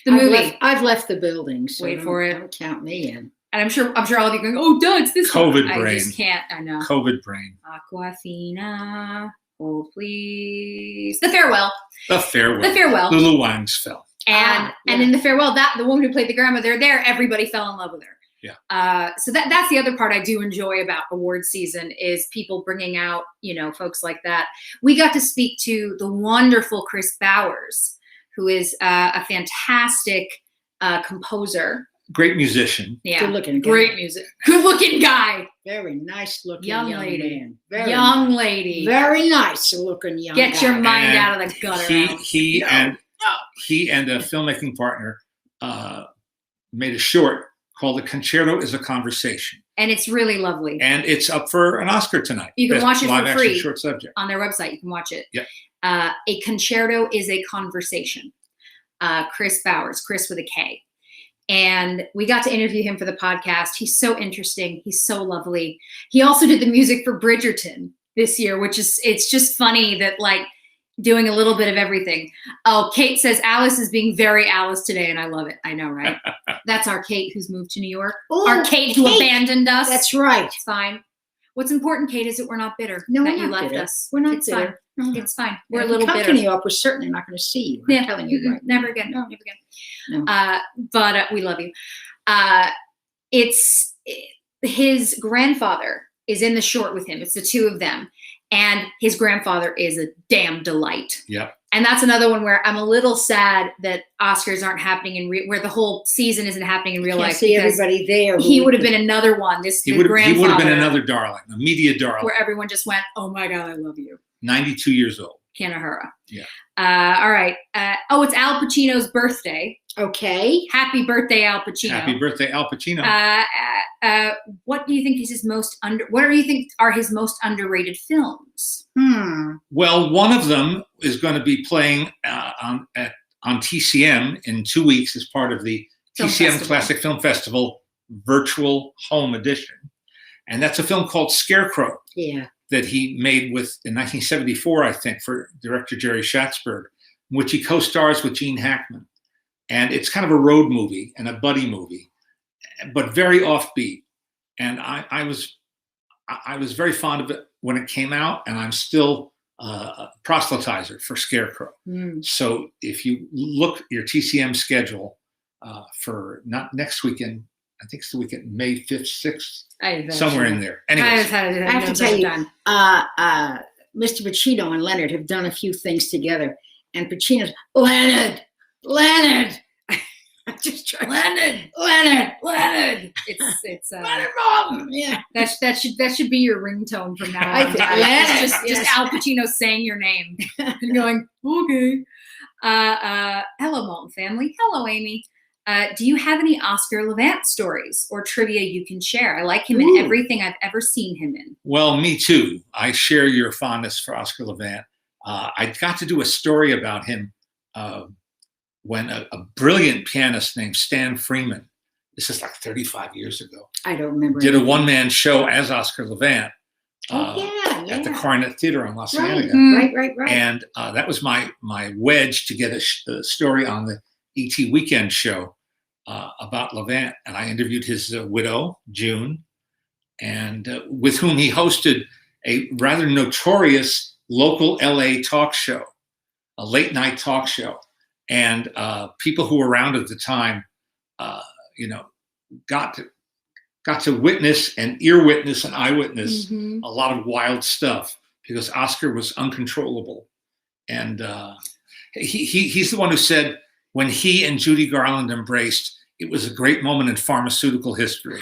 The movie. I've left the building, so wait for it. Don't count me in. And I'm sure all of you are going, oh, duh, it's this COVID one. brain. I just can't. I know. COVID brain. Aquafina, hold please. The Farewell. The Farewell. Lulu Wang's film. And in The Farewell, the woman who played the grandma, everybody fell in love with her. Yeah. So that's the other part I do enjoy about award season is people bringing out, you know, folks like that. We got to speak to the wonderful Chris Bowers, who is a fantastic composer. Great musician. Yeah. Good looking guy. Great music. Good looking guy. Very nice looking young lady. Man. Very young nice. lady. Very nice looking young Get guy. your mind out of the gutter. He and a filmmaking partner made a short called "The Concerto is a Conversation," and it's really lovely. And it's up for an Oscar tonight. You can watch it for free. Short subject on their website. You can watch it. Yeah. A Concerto is a Conversation. Chris Bowers, Chris with a K. And we got to interview him for the podcast. He's so interesting. He's so lovely. He also did the music for Bridgerton this year, it's just funny that like doing a little bit of everything. Oh, Kate says Alice is being very Alice today, and I love it. I know, right? That's our Kate who's moved to New York. Oh, Our Kate who abandoned us. That's right. It's fine. What's important, Kate, is that we're not bitter No, that we're you not left bitter. us. We're not It's bitter. fine. No. It's fine. We're If a little you come bitter. to New York, we're certainly not going to see you. I'm telling you right Never now. again. No. Never again. No. But we love you. It's his grandfather is in the short with him. It's the two of them. And his grandfather is a damn delight. Yep. And that's another one where I'm a little sad that Oscars aren't happening where the whole season isn't happening in real Can't life. see because everybody there. he would have been another one. He would have been another darling, a media darling. where everyone just went, "Oh my God, I love you." 92 years old. Kanahara. Yeah. All right. It's Al Pacino's birthday. Okay. Happy birthday, Al Pacino. Happy birthday, Al Pacino. What do you think is his most what do you think are his most underrated films? Well, one of them is going to be playing on TCM in 2 weeks as part of the Film TCM Festival. Classic Film Festival virtual home edition. And that's a film called Scarecrow Yeah. that he made in 1974, I think, for director Jerry Schatzberg, in which he co-stars with Gene Hackman. And it's kind of a road movie and a buddy movie, but very offbeat. And I was very fond of it when it came out, and I'm still a proselytizer for Scarecrow. So if you look at your TCM schedule for not next weekend, I think it's the weekend, May 5th, 6th, somewhere in there. Anyways, I have to tell you, Mr. Pacino and Leonard have done a few things together. And Pacino's, Leonard. I'm just trying. Leonard. It's Leonard Maltin. Yeah. that should be your ringtone from now I on. think- guys. Leonard, It's just yes. Al Pacino saying your name and going, okay. Hello, Maltin family. Hello, Amy. Do you have any Oscar Levant stories or trivia you can share? I like him in everything I've ever seen him in. well, me too. I share your fondness for Oscar Levant. I got to do a story about him when a brilliant pianist named Stan Freeman, this is like 35 years ago, I don't remember. did a one-man show as Oscar Levant Yeah. at the Coronet Theater on La Cienega. Right. And that was my wedge to get a story on the ET Weekend show about Levant. And I interviewed his widow, June, and with whom he hosted a rather notorious local LA talk show, a late night talk show. And people who were around at the time, got to witness and ear witness and eyewitness a lot of wild stuff because Oscar was uncontrollable. And he's the one who said when he and Judy Garland embraced, it was a great moment in pharmaceutical history.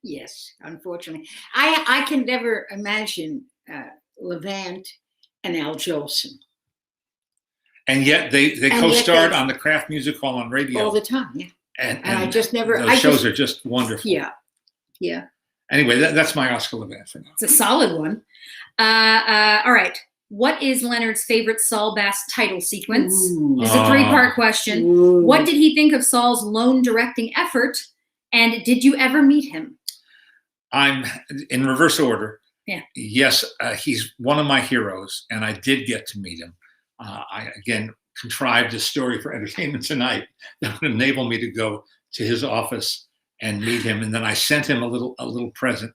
Yes, unfortunately. I can never imagine Levant and Al Jolson And yet they co-starred on the Kraft Music Hall on radio all the time. Yeah. And I just never. those shows are just wonderful. Yeah. Anyway, that's my Oscar Levant for now. It's a solid one. All right. What is Leonard's favorite Saul Bass title sequence? This is a three-part question. Ooh. What did he think of Saul's lone directing effort? And did you ever meet him? I'm in reverse order. Yeah. Yes, he's one of my heroes, and I did get to meet him. I, again, contrived a story for Entertainment Tonight that would enable me to go to his office and meet him. And then I sent him a little present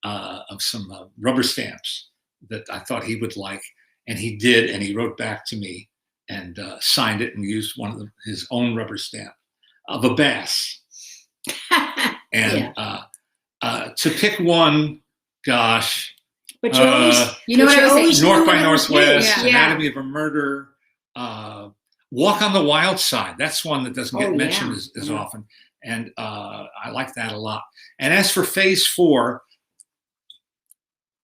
of some rubber stamps that I thought he would like. And he did, and he wrote back to me and signed it and used one of his own rubber stamp of a bass. And to pick one, gosh. But you always, you know what I was saying? North by Northwest, Yeah. Anatomy of a Murder, Walk on the Wild Side. That's one that doesn't get mentioned as often. And I like that a lot. And as for Phase 4,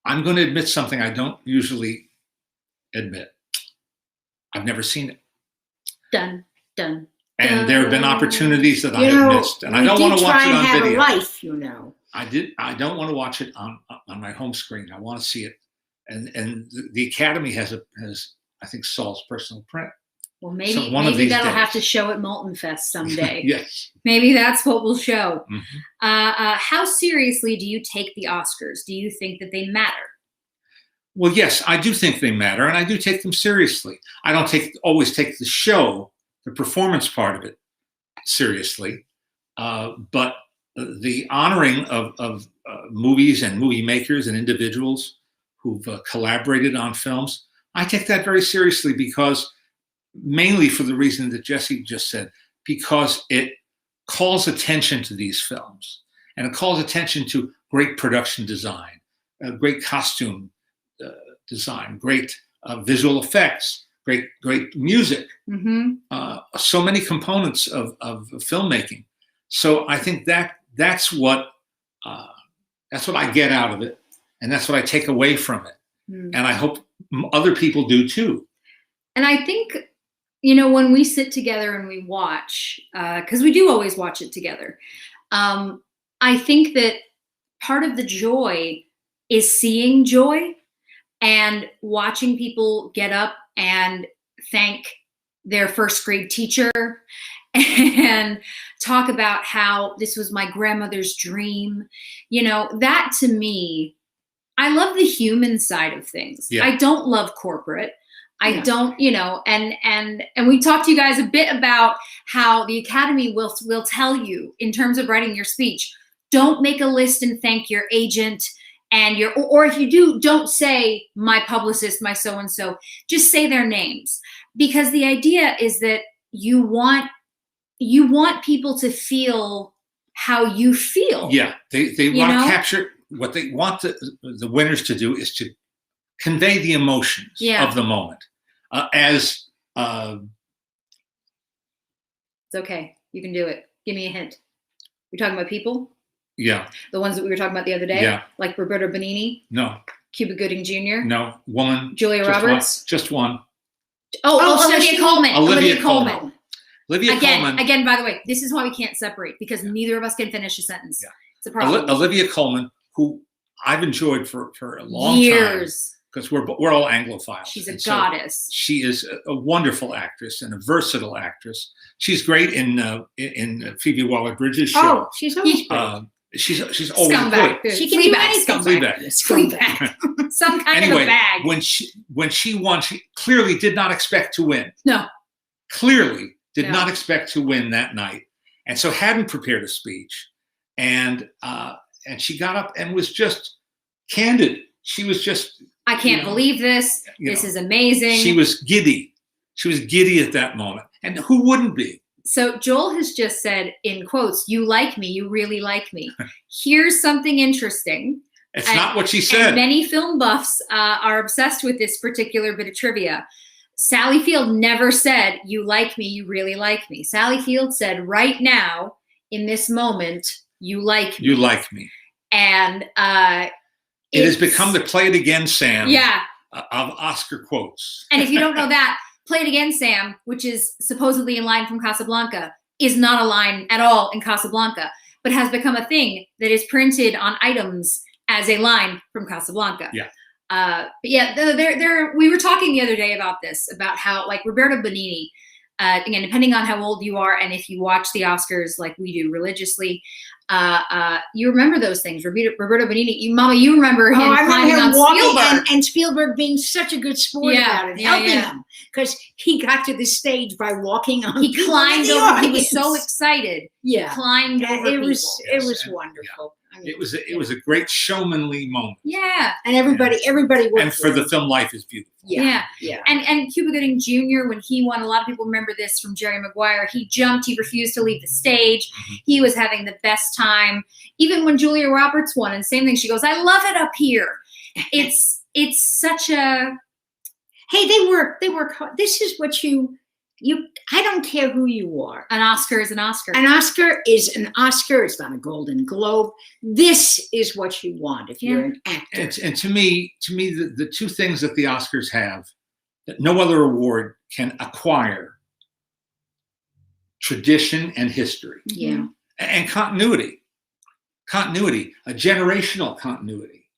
I'm going to admit something I don't usually admit. I've never seen it. Done. And there have been opportunities that I have missed. And I don't want to watch it on video. Life, I don't want to watch it on my home screen. I want to see it. And the Academy has I think, Saul's personal print. Well, maybe that'll days. have to show at Maltin Fest someday. Yes. Maybe that's what we'll show. Mm-hmm. How seriously do you take the Oscars? Do you think that they matter? Well, yes, I do think they matter, and I do take them seriously. I don't always take the show, the performance part of it, seriously. But the honoring of movies and movie makers and individuals who've collaborated on films, I take that very seriously, because mainly for the reason that Jesse just said, because it calls attention to these films, and it calls attention to great production design, great costume design, great visual effects, great music, so many components of filmmaking. So I think that's what I get out of it, and that's what I take away from it, and I hope other people do too. And I think, when we sit together and we watch, because we do always watch it together, I think that part of the joy is seeing joy and watching people get up and thank their first grade teacher and talk about how this was my grandmother's dream. That to me, I love the human side of things. Yeah. I don't love corporate. I don't, and we talked to you guys a bit about how the Academy will tell you, in terms of writing your speech, don't make a list and thank your agent and or if you do, don't say my publicist, my so-and-so, just say their names. Because the idea is that you want people to feel how you feel. Yeah, they want to capture what they want the winners to do, is to convey the emotions of the moment. It's okay. You can do it. Give me a hint. You're talking about people? Yeah. The ones that we were talking about the other day? Yeah. Like Roberto Benigni? No. Cuba Gooding Jr.? No. Woman. Julia Roberts? Just one. Olivia Coleman. Olivia Coleman. Olivia Coleman. Again, by the way, this is why we can't separate, because neither of us can finish a sentence. Yeah. It's a problem. Olivia Coleman, who I've enjoyed for a long time. Because we're all Anglophiles. She's a goddess. She is a wonderful actress and a versatile actress. She's great in Phoebe Waller-Bridge's show. Oh, she's always great. She's always Scumbag. good. She can do anything. Scumbag. Some kind of a bag. when she won, she clearly did not expect to win. No. Clearly did not expect to win that night, and so hadn't prepared a speech, and she got up and was just candid. She was just, I can't believe this. This is amazing. She was giddy. She was giddy at that moment. And who wouldn't be? So Joel has just said, in quotes, "You like me. You really like me." Here's something interesting. It's not what she said. And many film buffs are obsessed with this particular bit of trivia. Sally Field never said, "You like me. You really like me." Sally Field said, "Right now, in this moment, you like me." You like me. And it has become the "Play It Again, Sam" of Oscar quotes. And if you don't know that, "Play It Again, Sam," which is supposedly a line from Casablanca, is not a line at all in Casablanca, but has become a thing that is printed on items as a line from Casablanca. Yeah. But yeah, we were talking the other day about this, about how, like, Roberto Benigni, again, depending on how old you are and if you watch the Oscars like we do religiously, you remember those things. Roberto Benigni, Mama, you remember him climbing on Spielberg. And Spielberg being such a good sport about it, helping him, because he got to the stage by walking on. He climbed over. He was so excited. Yeah, he climbed over. It was wonderful. I mean, it was a great showmanly moment. Yeah, and everybody worked. And for the film, life is beautiful. Yeah. And Cuba Gooding Jr., when he won, a lot of people remember this from Jerry Maguire. He jumped. He refused to leave the stage. Mm-hmm. He was having the best time. Even when Julia Roberts won, and same thing, she goes, "I love it up here." It's such a. Hey, they work hard. This is what you. I don't care who you are. An Oscar is an Oscar. An Oscar is an Oscar. It's not a Golden Globe. This is what you want if you're an actor. And to me, the two things that the Oscars have that no other award can acquire: tradition and history. Yeah. And continuity, a generational continuity.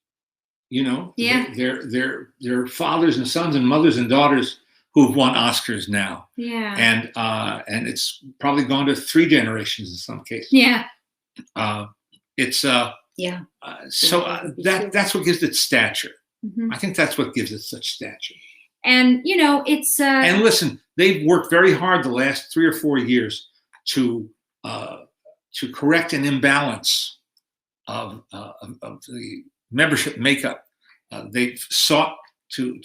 Yeah. They're fathers and sons and mothers and daughters who've won Oscars now. Yeah. And it's probably gone to 3 generations in some cases. Yeah. It's yeah. So that's what gives it stature. Mm-hmm. I think that's what gives it such stature. And it's and listen, they've worked very hard the last 3 or 4 years to to correct an imbalance of the membership makeup. They've sought to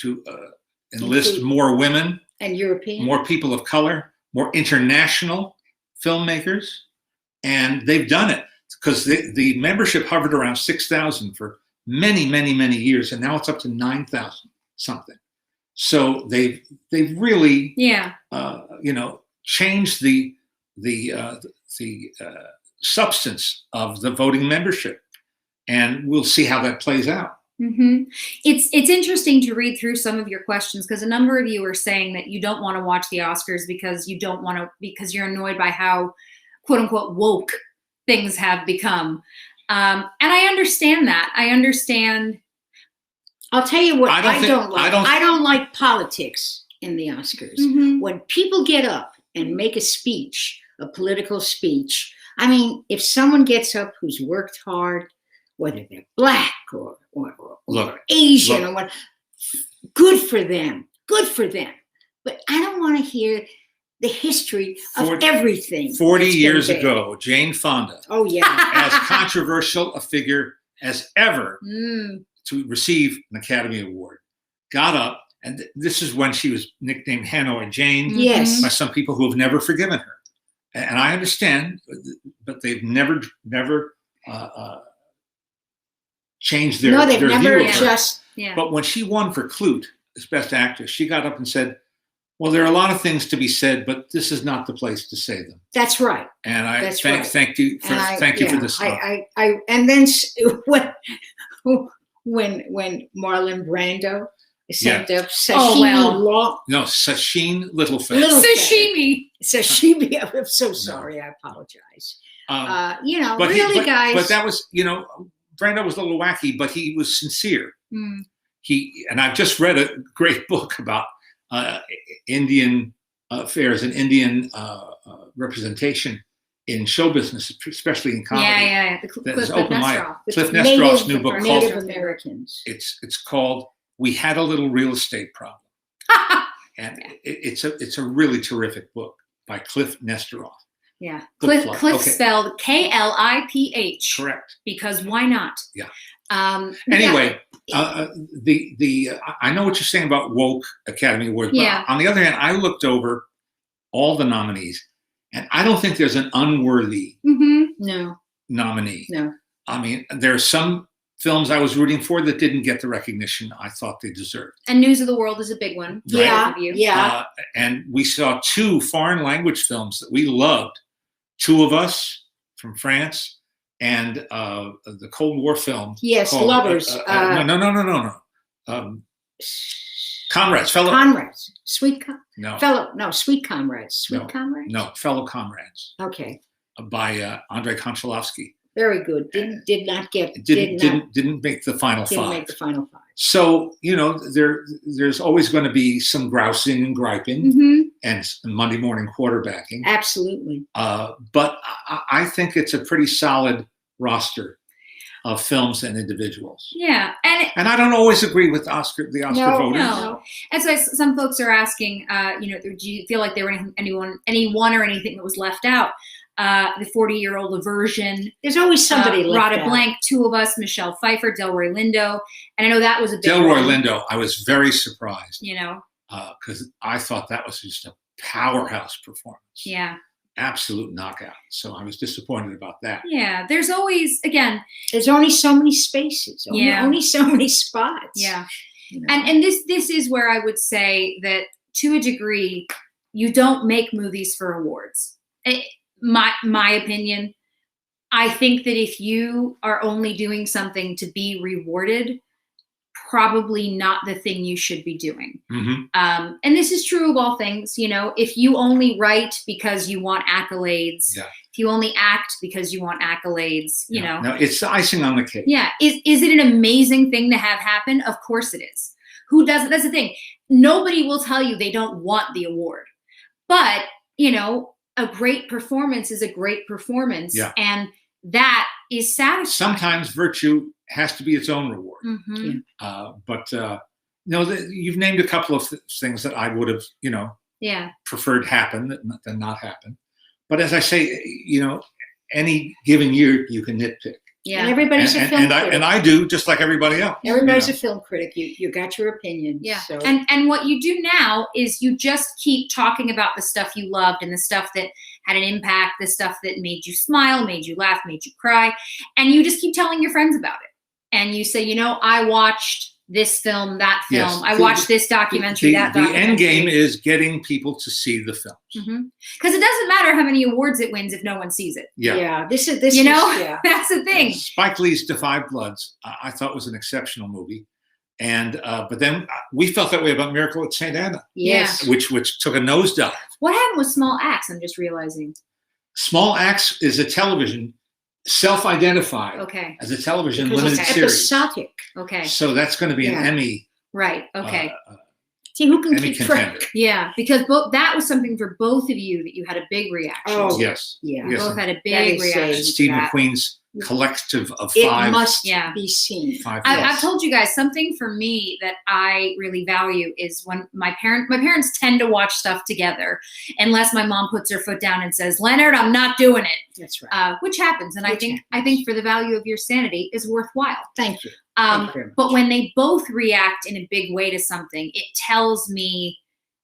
enlist more women and European, more people of color, more international filmmakers, and they've done it because the membership hovered around 6,000 for many, many, many years, and now it's up to 9,000 something. So they've really changed the substance of the voting membership, and we'll see how that plays out. Mm-hmm. It's interesting to read through some of your questions because a number of you are saying that you don't want to watch the Oscars because you're annoyed by how quote unquote woke things have become. And I understand that. I understand. I'll tell you what I don't like. I don't like politics in the Oscars. Mm-hmm. When people get up and make a speech, a political speech, I mean, if someone gets up who's worked hard, whether they're black or Asian or what, good for them. Good for them. But I don't want to hear the history of everything. 40 years ago, Jane Fonda, as controversial a figure as ever to receive an Academy Award, got up, and this is when she was nicknamed Hanoi Jane by some people who have never forgiven her. And I understand, but they've never changed their they've never view of her. just. Yeah. But when she won for Clute as Best Actress, she got up and said, well, there are a lot of things to be said, but this is not the place to say them. That's right. And I thank you for this. And then when Marlon Brando sent up sashimi Sasheen Littlefat. Sashimi. I'm so sorry. I apologize. Guys. But that was, Brando was a little wacky, but he was sincere. And I've just read a great book about Indian affairs and Indian representation in show business, especially in comedy. Yeah. Cliff Nesteroff's new book called Native Americans. It's called "We Had a Little Real Estate Problem," and it's a really terrific book by Cliff Nesteroff. Yeah, Cliff spelled Kliph. Correct. Because why not? Yeah. Anyway, I know what you're saying about woke Academy Awards, but on the other hand, I looked over all the nominees, and I don't think there's an unworthy nominee. No. I mean, there are some films I was rooting for that didn't get the recognition I thought they deserved. And News of the World is a big one. Yeah. And we saw 2 foreign language films that we loved. Two of Us from France. And the Cold War film. Yes, called, Lovers. No. Comrades, fellow. Comrades. Sweet Comrades. Fellow Comrades. Okay. By Andrei Konchalovsky. Very good. Didn't make the final 5. Didn't make the final 5. So there's always going to be some grousing and griping and Monday morning quarterbacking. Absolutely. But I think it's a pretty solid roster of films and individuals. Yeah, and I don't always agree with the Oscar voters. No. And so some folks are asking, do you feel like there were anyone or anything that was left out? The 40-year-old aversion. There's always somebody left Rada out. Blank, Two of Us, Michelle Pfeiffer, Delroy Lindo. And I know that was a big Delroy one. Lindo, I was very surprised. Because I thought that was just a powerhouse performance. Yeah. Absolute knockout. So I was disappointed about that. Yeah. There's always, again. There's only so many spaces. Only so many spots. Yeah. And this is where I would say that to a degree, you don't make movies for awards. My opinion, I think that if you are only doing something to be rewarded, probably not the thing you should be doing. And this is true of all things. If you only write because you want accolades, if you only act because you want accolades, No, it's the icing on the cake. Yeah. Is it an amazing thing to have happen? Of course it is. Who doesn't? That's the thing. Nobody will tell you they don't want the award. But, a great performance is a great performance. Yeah. And that is satisfying. Sometimes virtue has to be its own reward. But you've named a couple of things that I would have, preferred happen than not happen. But as I say, any given year you can nitpick. Yeah. And everybody's a film critic. And I do, just like everybody else. Everybody's a film critic. You got your opinion. Yeah. So. And what you do now is you just keep talking about the stuff you loved and the stuff that had an impact, the stuff that made you smile, made you laugh, made you cry. And you just keep telling your friends about it. And you say, I watched this film, that film. Yes. I watched this documentary, that documentary. The end game is getting people to see the films. Because it doesn't matter how many awards it wins if no one sees it. Yeah. This is That's the thing. Spike Lee's Da 5 Bloods, I thought was an exceptional movie. And but then we felt that way about Miracle at St. Anna. Yes. Which took a nosedive. What happened with Small Axe? I'm just realizing. Small Axe is a television, self-identified as a television because limited it's series. Episodic. Okay. So that's going to be an Emmy. Right. Okay. See who can Emmy keep track. contender. Yeah, because that was something for both of you that you had a big reaction. Oh, to. Yes. Yeah. You Yes. both had a big reaction. to Steve that. McQueen's collective of It five. must be seen. I've told you guys something for me that I really value is when my parents tend to watch stuff together, unless my mom puts her foot down and says, "Leonard, I'm not doing it." That's right. Which happens, and I think for the value of your sanity is worthwhile. Thank you. But when they both react in a big way to something, it tells me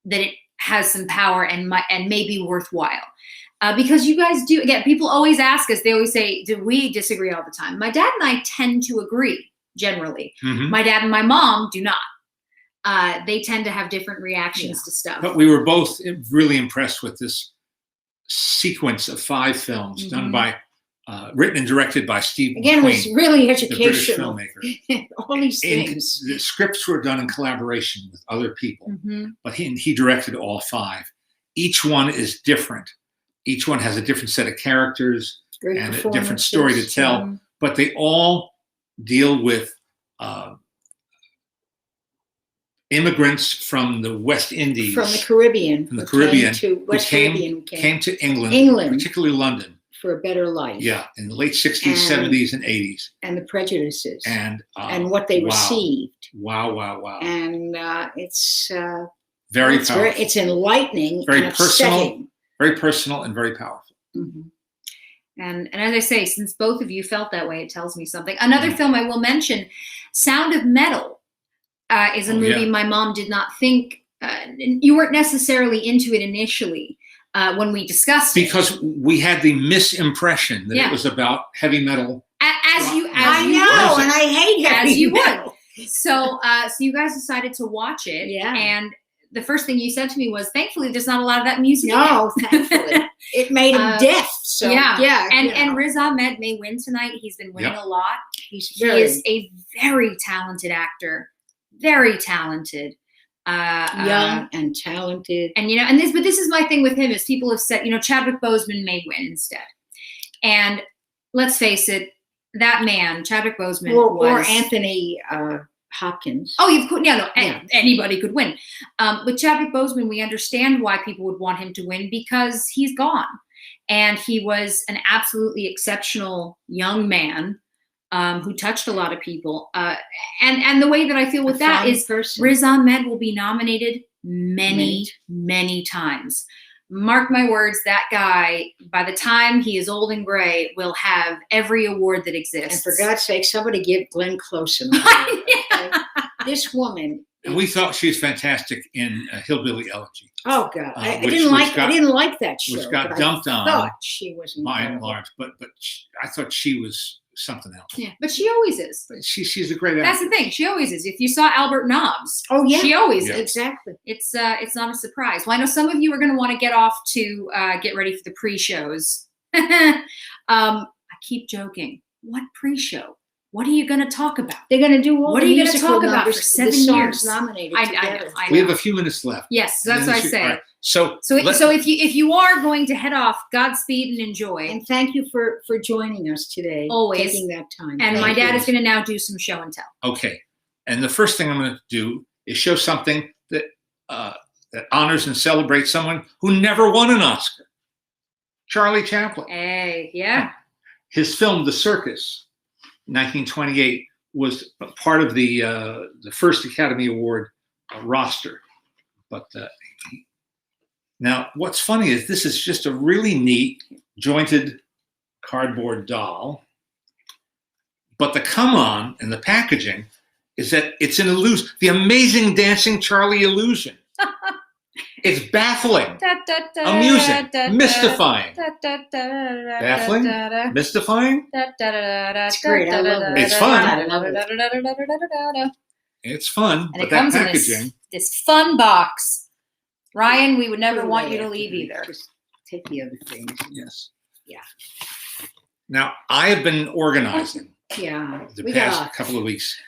that it has some power and may be worthwhile. Because you guys do, again, people always ask us, they always say, do we disagree all the time? My dad and I tend to agree, generally. My dad and my mom do not. They tend to have different reactions to stuff. But we were both really impressed with this sequence of 5 films done by, written and directed by Steve Again, McQueen, it was really the British educational. filmmaker. All these things. The scripts were done in collaboration with other people, but he directed all 5. Each one is different. Each one has a different set of characters and a different story to tell, but they all deal with immigrants from the West Indies, from the Caribbean, came to England, particularly London, for a better life. Yeah, in the late 60s, 70s, and 80s, and the prejudices and what they received. Wow! And it's very powerful. It's enlightening, very and personal. upsetting. Very personal and very powerful. And as I say, since both of you felt that way, it tells me something. Another film I will mention, Sound of Metal, is a movie my mom did not think, you weren't necessarily into it initially when we discussed it. Because we had the misimpression that it was about heavy metal. I know, and I hate heavy as you metal. would. So you guys decided to watch it. Yeah. And the first thing you said to me was, thankfully, there's not a lot of that music. No, thankfully. It made him deaf. So And Riz Ahmed may win tonight. He's been winning a lot. He is a very talented actor. Very talented. Young and talented. And this is my thing with him is people have said, Chadwick Boseman may win instead. And let's face it, that man, Chadwick Boseman, or Anthony Hopkins. Anybody could win. With Chadwick Boseman, we understand why people would want him to win because he's gone. And he was an absolutely exceptional young man who touched a lot of people. And the way that I feel with that is Riz Ahmed will be nominated many times. Mark my words, that guy, by the time he is old and gray, will have every award that exists. And for God's sake, somebody give Glenn Close an award. Okay? This woman. And we thought she was fantastic in Hillbilly Elegy. Oh God, I didn't like that show. Which got dumped on. Thought she was by and large, but I thought she was something else. Yeah, but she always is. But she's a great actor. That's the thing. She always is. If you saw Albert Nobbs, she always is. Exactly. It's not a surprise. Well, I know some of you are going to want to get off to get ready for the pre-shows. I keep joking. What pre-show? What are you going to talk about? They're going to do all what the are you going to musical talk about for numbers, 7 the songs years? Nominated I together. know. We have a few minutes left. Yes, that's what I say. Right. So if you are going to head off, Godspeed and enjoy. And thank you for joining us today. Always. Taking that time. And my dad is going to now do some show and tell. Okay. And the first thing I'm going to do is show something that that honors and celebrates someone who never won an Oscar. Charlie Chaplin. Hey, yeah. His film, The Circus, 1928, was part of the first Academy Award roster. But now, what's funny is this is just a really neat, jointed cardboard doll. But the come on in the packaging is that it's an illusion. The amazing dancing Charlie illusion. It's baffling, amusing, mystifying. Baffling, mystifying. It's great. I love it. It's fun. I love it. It's fun, And but it that comes in packaging. this fun box. Ryan, we would never Put it want away you to after leave we either. just take the other things. Yes. Yeah. Now I have been organizing Yeah. the We past got. couple of weeks.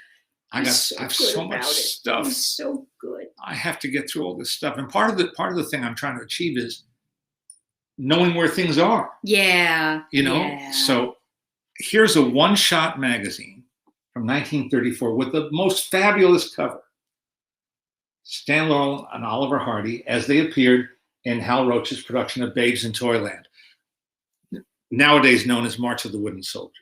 I have so much stuff. It's so good. I have to get through all this stuff, and part of the thing I'm trying to achieve is knowing where things are. Yeah. You know. Yeah. So here's a one-shot magazine from 1934 with the most fabulous cover. Stan Laurel and Oliver Hardy as they appeared in Hal Roach's production of Babes in Toyland, nowadays known as March of the Wooden Soldiers.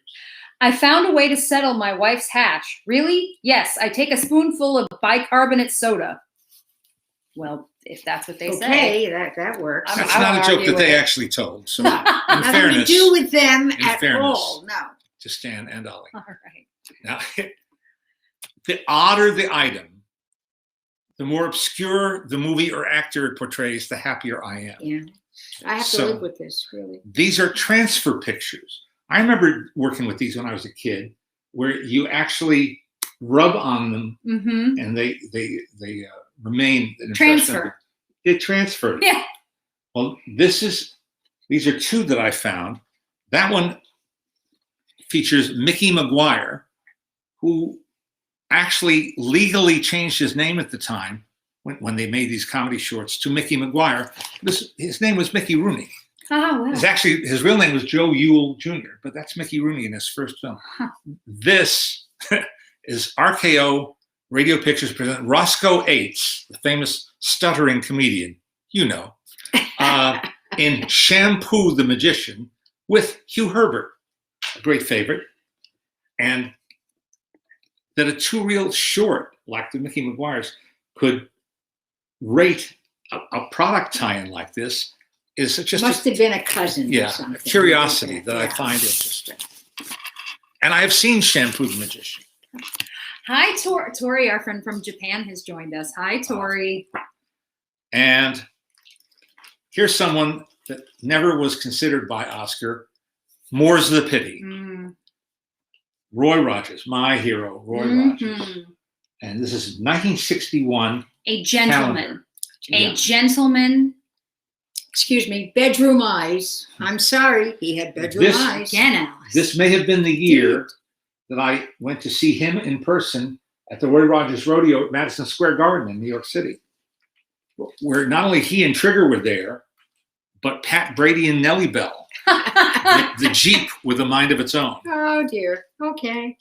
I found a way to settle my wife's hash. Really? Yes, I take a spoonful of bicarbonate soda. Well, if that's what they say. Okay, that works. I'm- That's I not won't a joke argue that they with it. actually told. So, No, in nothing fairness, to do with them in at fairness. all. No. to Stan and Ollie. All right. Now, the odder the item, the more obscure the movie or actor it portrays, the happier I am. Yeah. I have to So- live with this, really. These are transfer pictures. I remember working with these when I was a kid, where you actually rub on them Mm-hmm. and they remain an impression of Transfer. it. They transfer. Yeah. Well, these are two that I found. That one features Mickey McGuire, who actually legally changed his name at the time when they made these comedy shorts to Mickey McGuire. His name was Mickey Rooney. Oh, wow. His real name was Joe Ewell Jr., but that's Mickey Rooney in his first film. Huh. This is RKO Radio Pictures present Roscoe Aites, the famous stuttering comedian, in Shampoo the Magician with Hugh Herbert, a great favorite, and that a two-reel short like the Mickey McGuire's could rate a product tie-in like this is just Must have been a cousin or a something. curiosity that I Yeah. find interesting. And I have seen Shampoo the Magician. Hi, Tori, our friend from Japan, has joined us. Hi, Tori. And here's someone that never was considered by Oscar, more's the pity. Mm. Roy Rogers, my hero, Roy Rogers. Mhm. And this is 1961. A gentleman. Calendar. A gentleman. Excuse me, bedroom eyes. I'm sorry, he had bedroom This- eyes. Again, Alice. This may have been the year that I went to see him in person at the Roy Rogers Rodeo at Madison Square Garden in New York City, where not only he and Trigger were there, but Pat Brady and Nellie Bell, the Jeep with a mind of its own. Oh dear. Okay.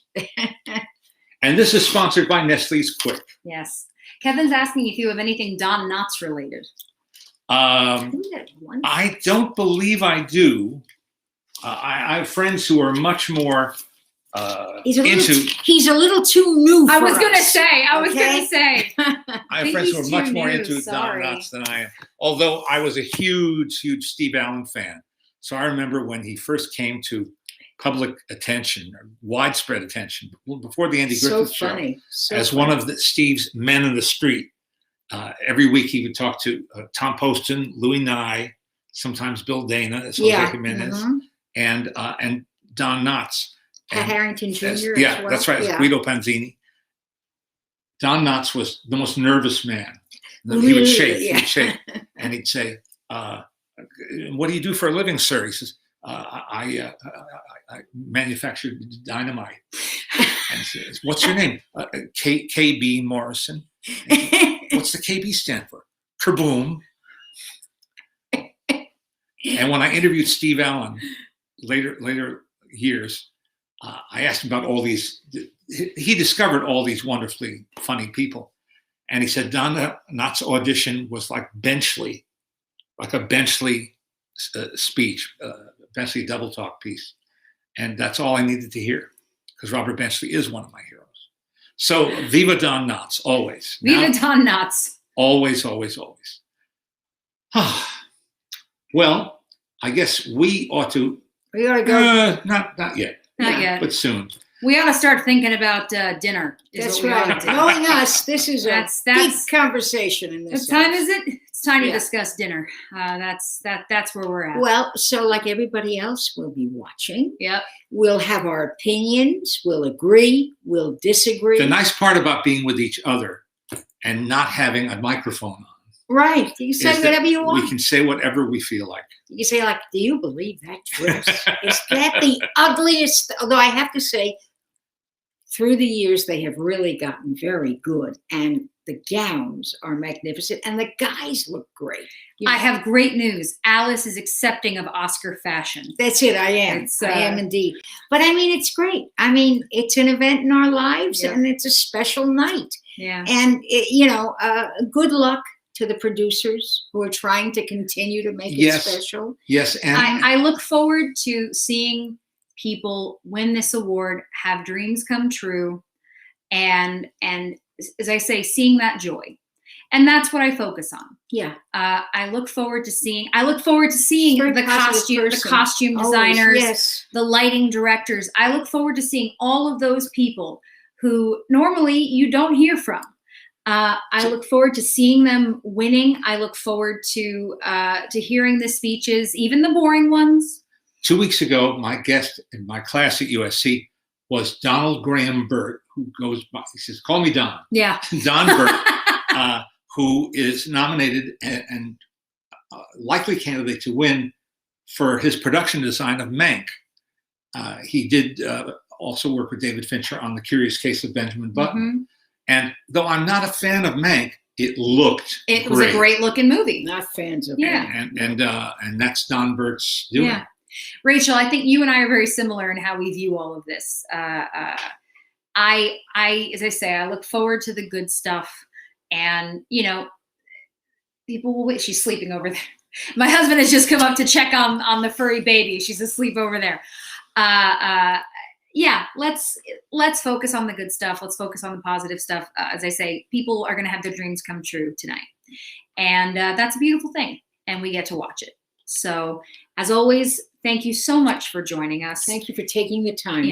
And this is sponsored by Nestle's Quick. Yes. Kevin's asking if you have anything Don Knotts related. Isn't that one? I don't believe I do. I have friends who are much more He's a little, into. he's a little too new. I for was gonna us. say. Okay. I have think friends who he's are much too more new, into Don sorry. Knotts than I am. Although I was a huge Steve Allen fan, so I remember when he first came to public attention, or widespread attention, before the Andy So Griffith Show, funny. So as funny. one of Steve's men in the street. Every week he would talk to Tom Poston, Louis Nye, sometimes Bill Dana, as Jose Jimenez, mhm. and Don Knotts. Pat And Harrington Jr. as- as yeah, well. that's right. Yeah. Guido Panzini. Don Knotts was the most nervous man. He would shake, Yeah. he'd shake, and he'd say, "What do you do for a living, sir?" He says, "I manufacture dynamite." And he says, "What's your name?" KB Morrison. What's the KB stand for? Kaboom. And when I interviewed Steve Allen later years, I asked him about all these. He discovered all these wonderfully funny people, and he said Don Knotts' audition was like Benchley, like a Benchley speech, Benchley double talk piece, and that's all I needed to hear, because Robert Benchley is one of my heroes. So viva Don Knotts, always. Viva Now, Don Knotts. always, always, always. Well, I guess we ought to We gotta go. Not yet. Not yet. But soon. We ought to start thinking about dinner. That's right. Knowing us, this is That's deep conversation in this. What time is it? It's time to Yeah. discuss dinner. That's where we're at. Well, so like everybody else, we'll be watching. Yep. We'll have our opinions. We'll agree. We'll disagree. The nice part about being with each other and not having a microphone on. Right. You can say is that whatever you want. We can say whatever we feel like. You can say, like, do you believe that dress? Is that the ugliest? Although I have to say, through the years, they have really gotten very good. And the gowns are magnificent. And the guys look great. I have great news. Alice is accepting of Oscar fashion. That's it. I am. It's, I am indeed. But I mean, it's great. I mean, it's an event in our lives, Yeah. and it's a special night. Yeah. And, good luck to the producers who are trying to continue to make it special. Yes. And I look forward to seeing people win this award, have dreams come true, and as I say, seeing that joy. And that's what I focus on. Yeah. I look forward to seeing the costume designers, yes. the lighting directors. I look forward to seeing all of those people who normally you don't hear from. I look forward to seeing them winning. I look forward to hearing the speeches, even the boring ones. 2 weeks ago, my guest in my class at USC was Donald Graham Burt, who goes by, he says, call me Don. Yeah. Don Burt, who is nominated and likely candidate to win for his production design of Mank. He did also work with David Fincher on The Curious Case of Benjamin Button. Mm-hmm. And though I'm not a fan of Mank, it looked It was a great looking movie. Not fans of Yeah. And that's Don Burt's doing. Yeah. Rachel, I think you and I are very similar in how we view all of this. I, as I say, I look forward to the good stuff, and people will wait. She's sleeping over there. My husband has just come up to check on the furry baby. She's asleep over there. Yeah, let's focus on the good stuff. Let's focus on the positive stuff. As I say, people are going to have their dreams come true tonight, and that's a beautiful thing, and we get to watch it. So, as always, thank you so much for joining us. Thank you for taking the time.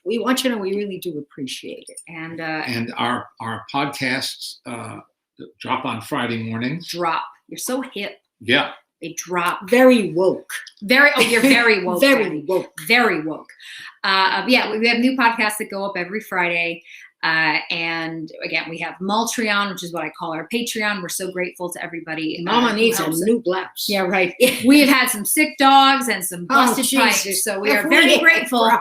We want you to know we really do appreciate it. And our podcasts drop on Friday mornings. Drop. You're so hip. Yeah. They drop. Very woke. You're very woke. Very woke. Very woke. Yeah, we have new podcasts that go up every Friday. And again, we have Maltreon, which is what I call our Patreon. We're so grateful to everybody. Mama needs a new blouse. Yeah, right. We have had some sick dogs and some busted pipes, so we are very grateful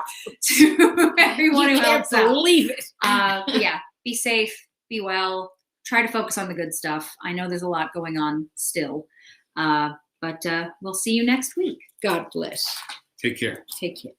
to everyone who helps out. Believe it. Yeah, be safe, be well. Try to focus on the good stuff. I know there's a lot going on still, but we'll see you next week. God bless. Take care. Take care.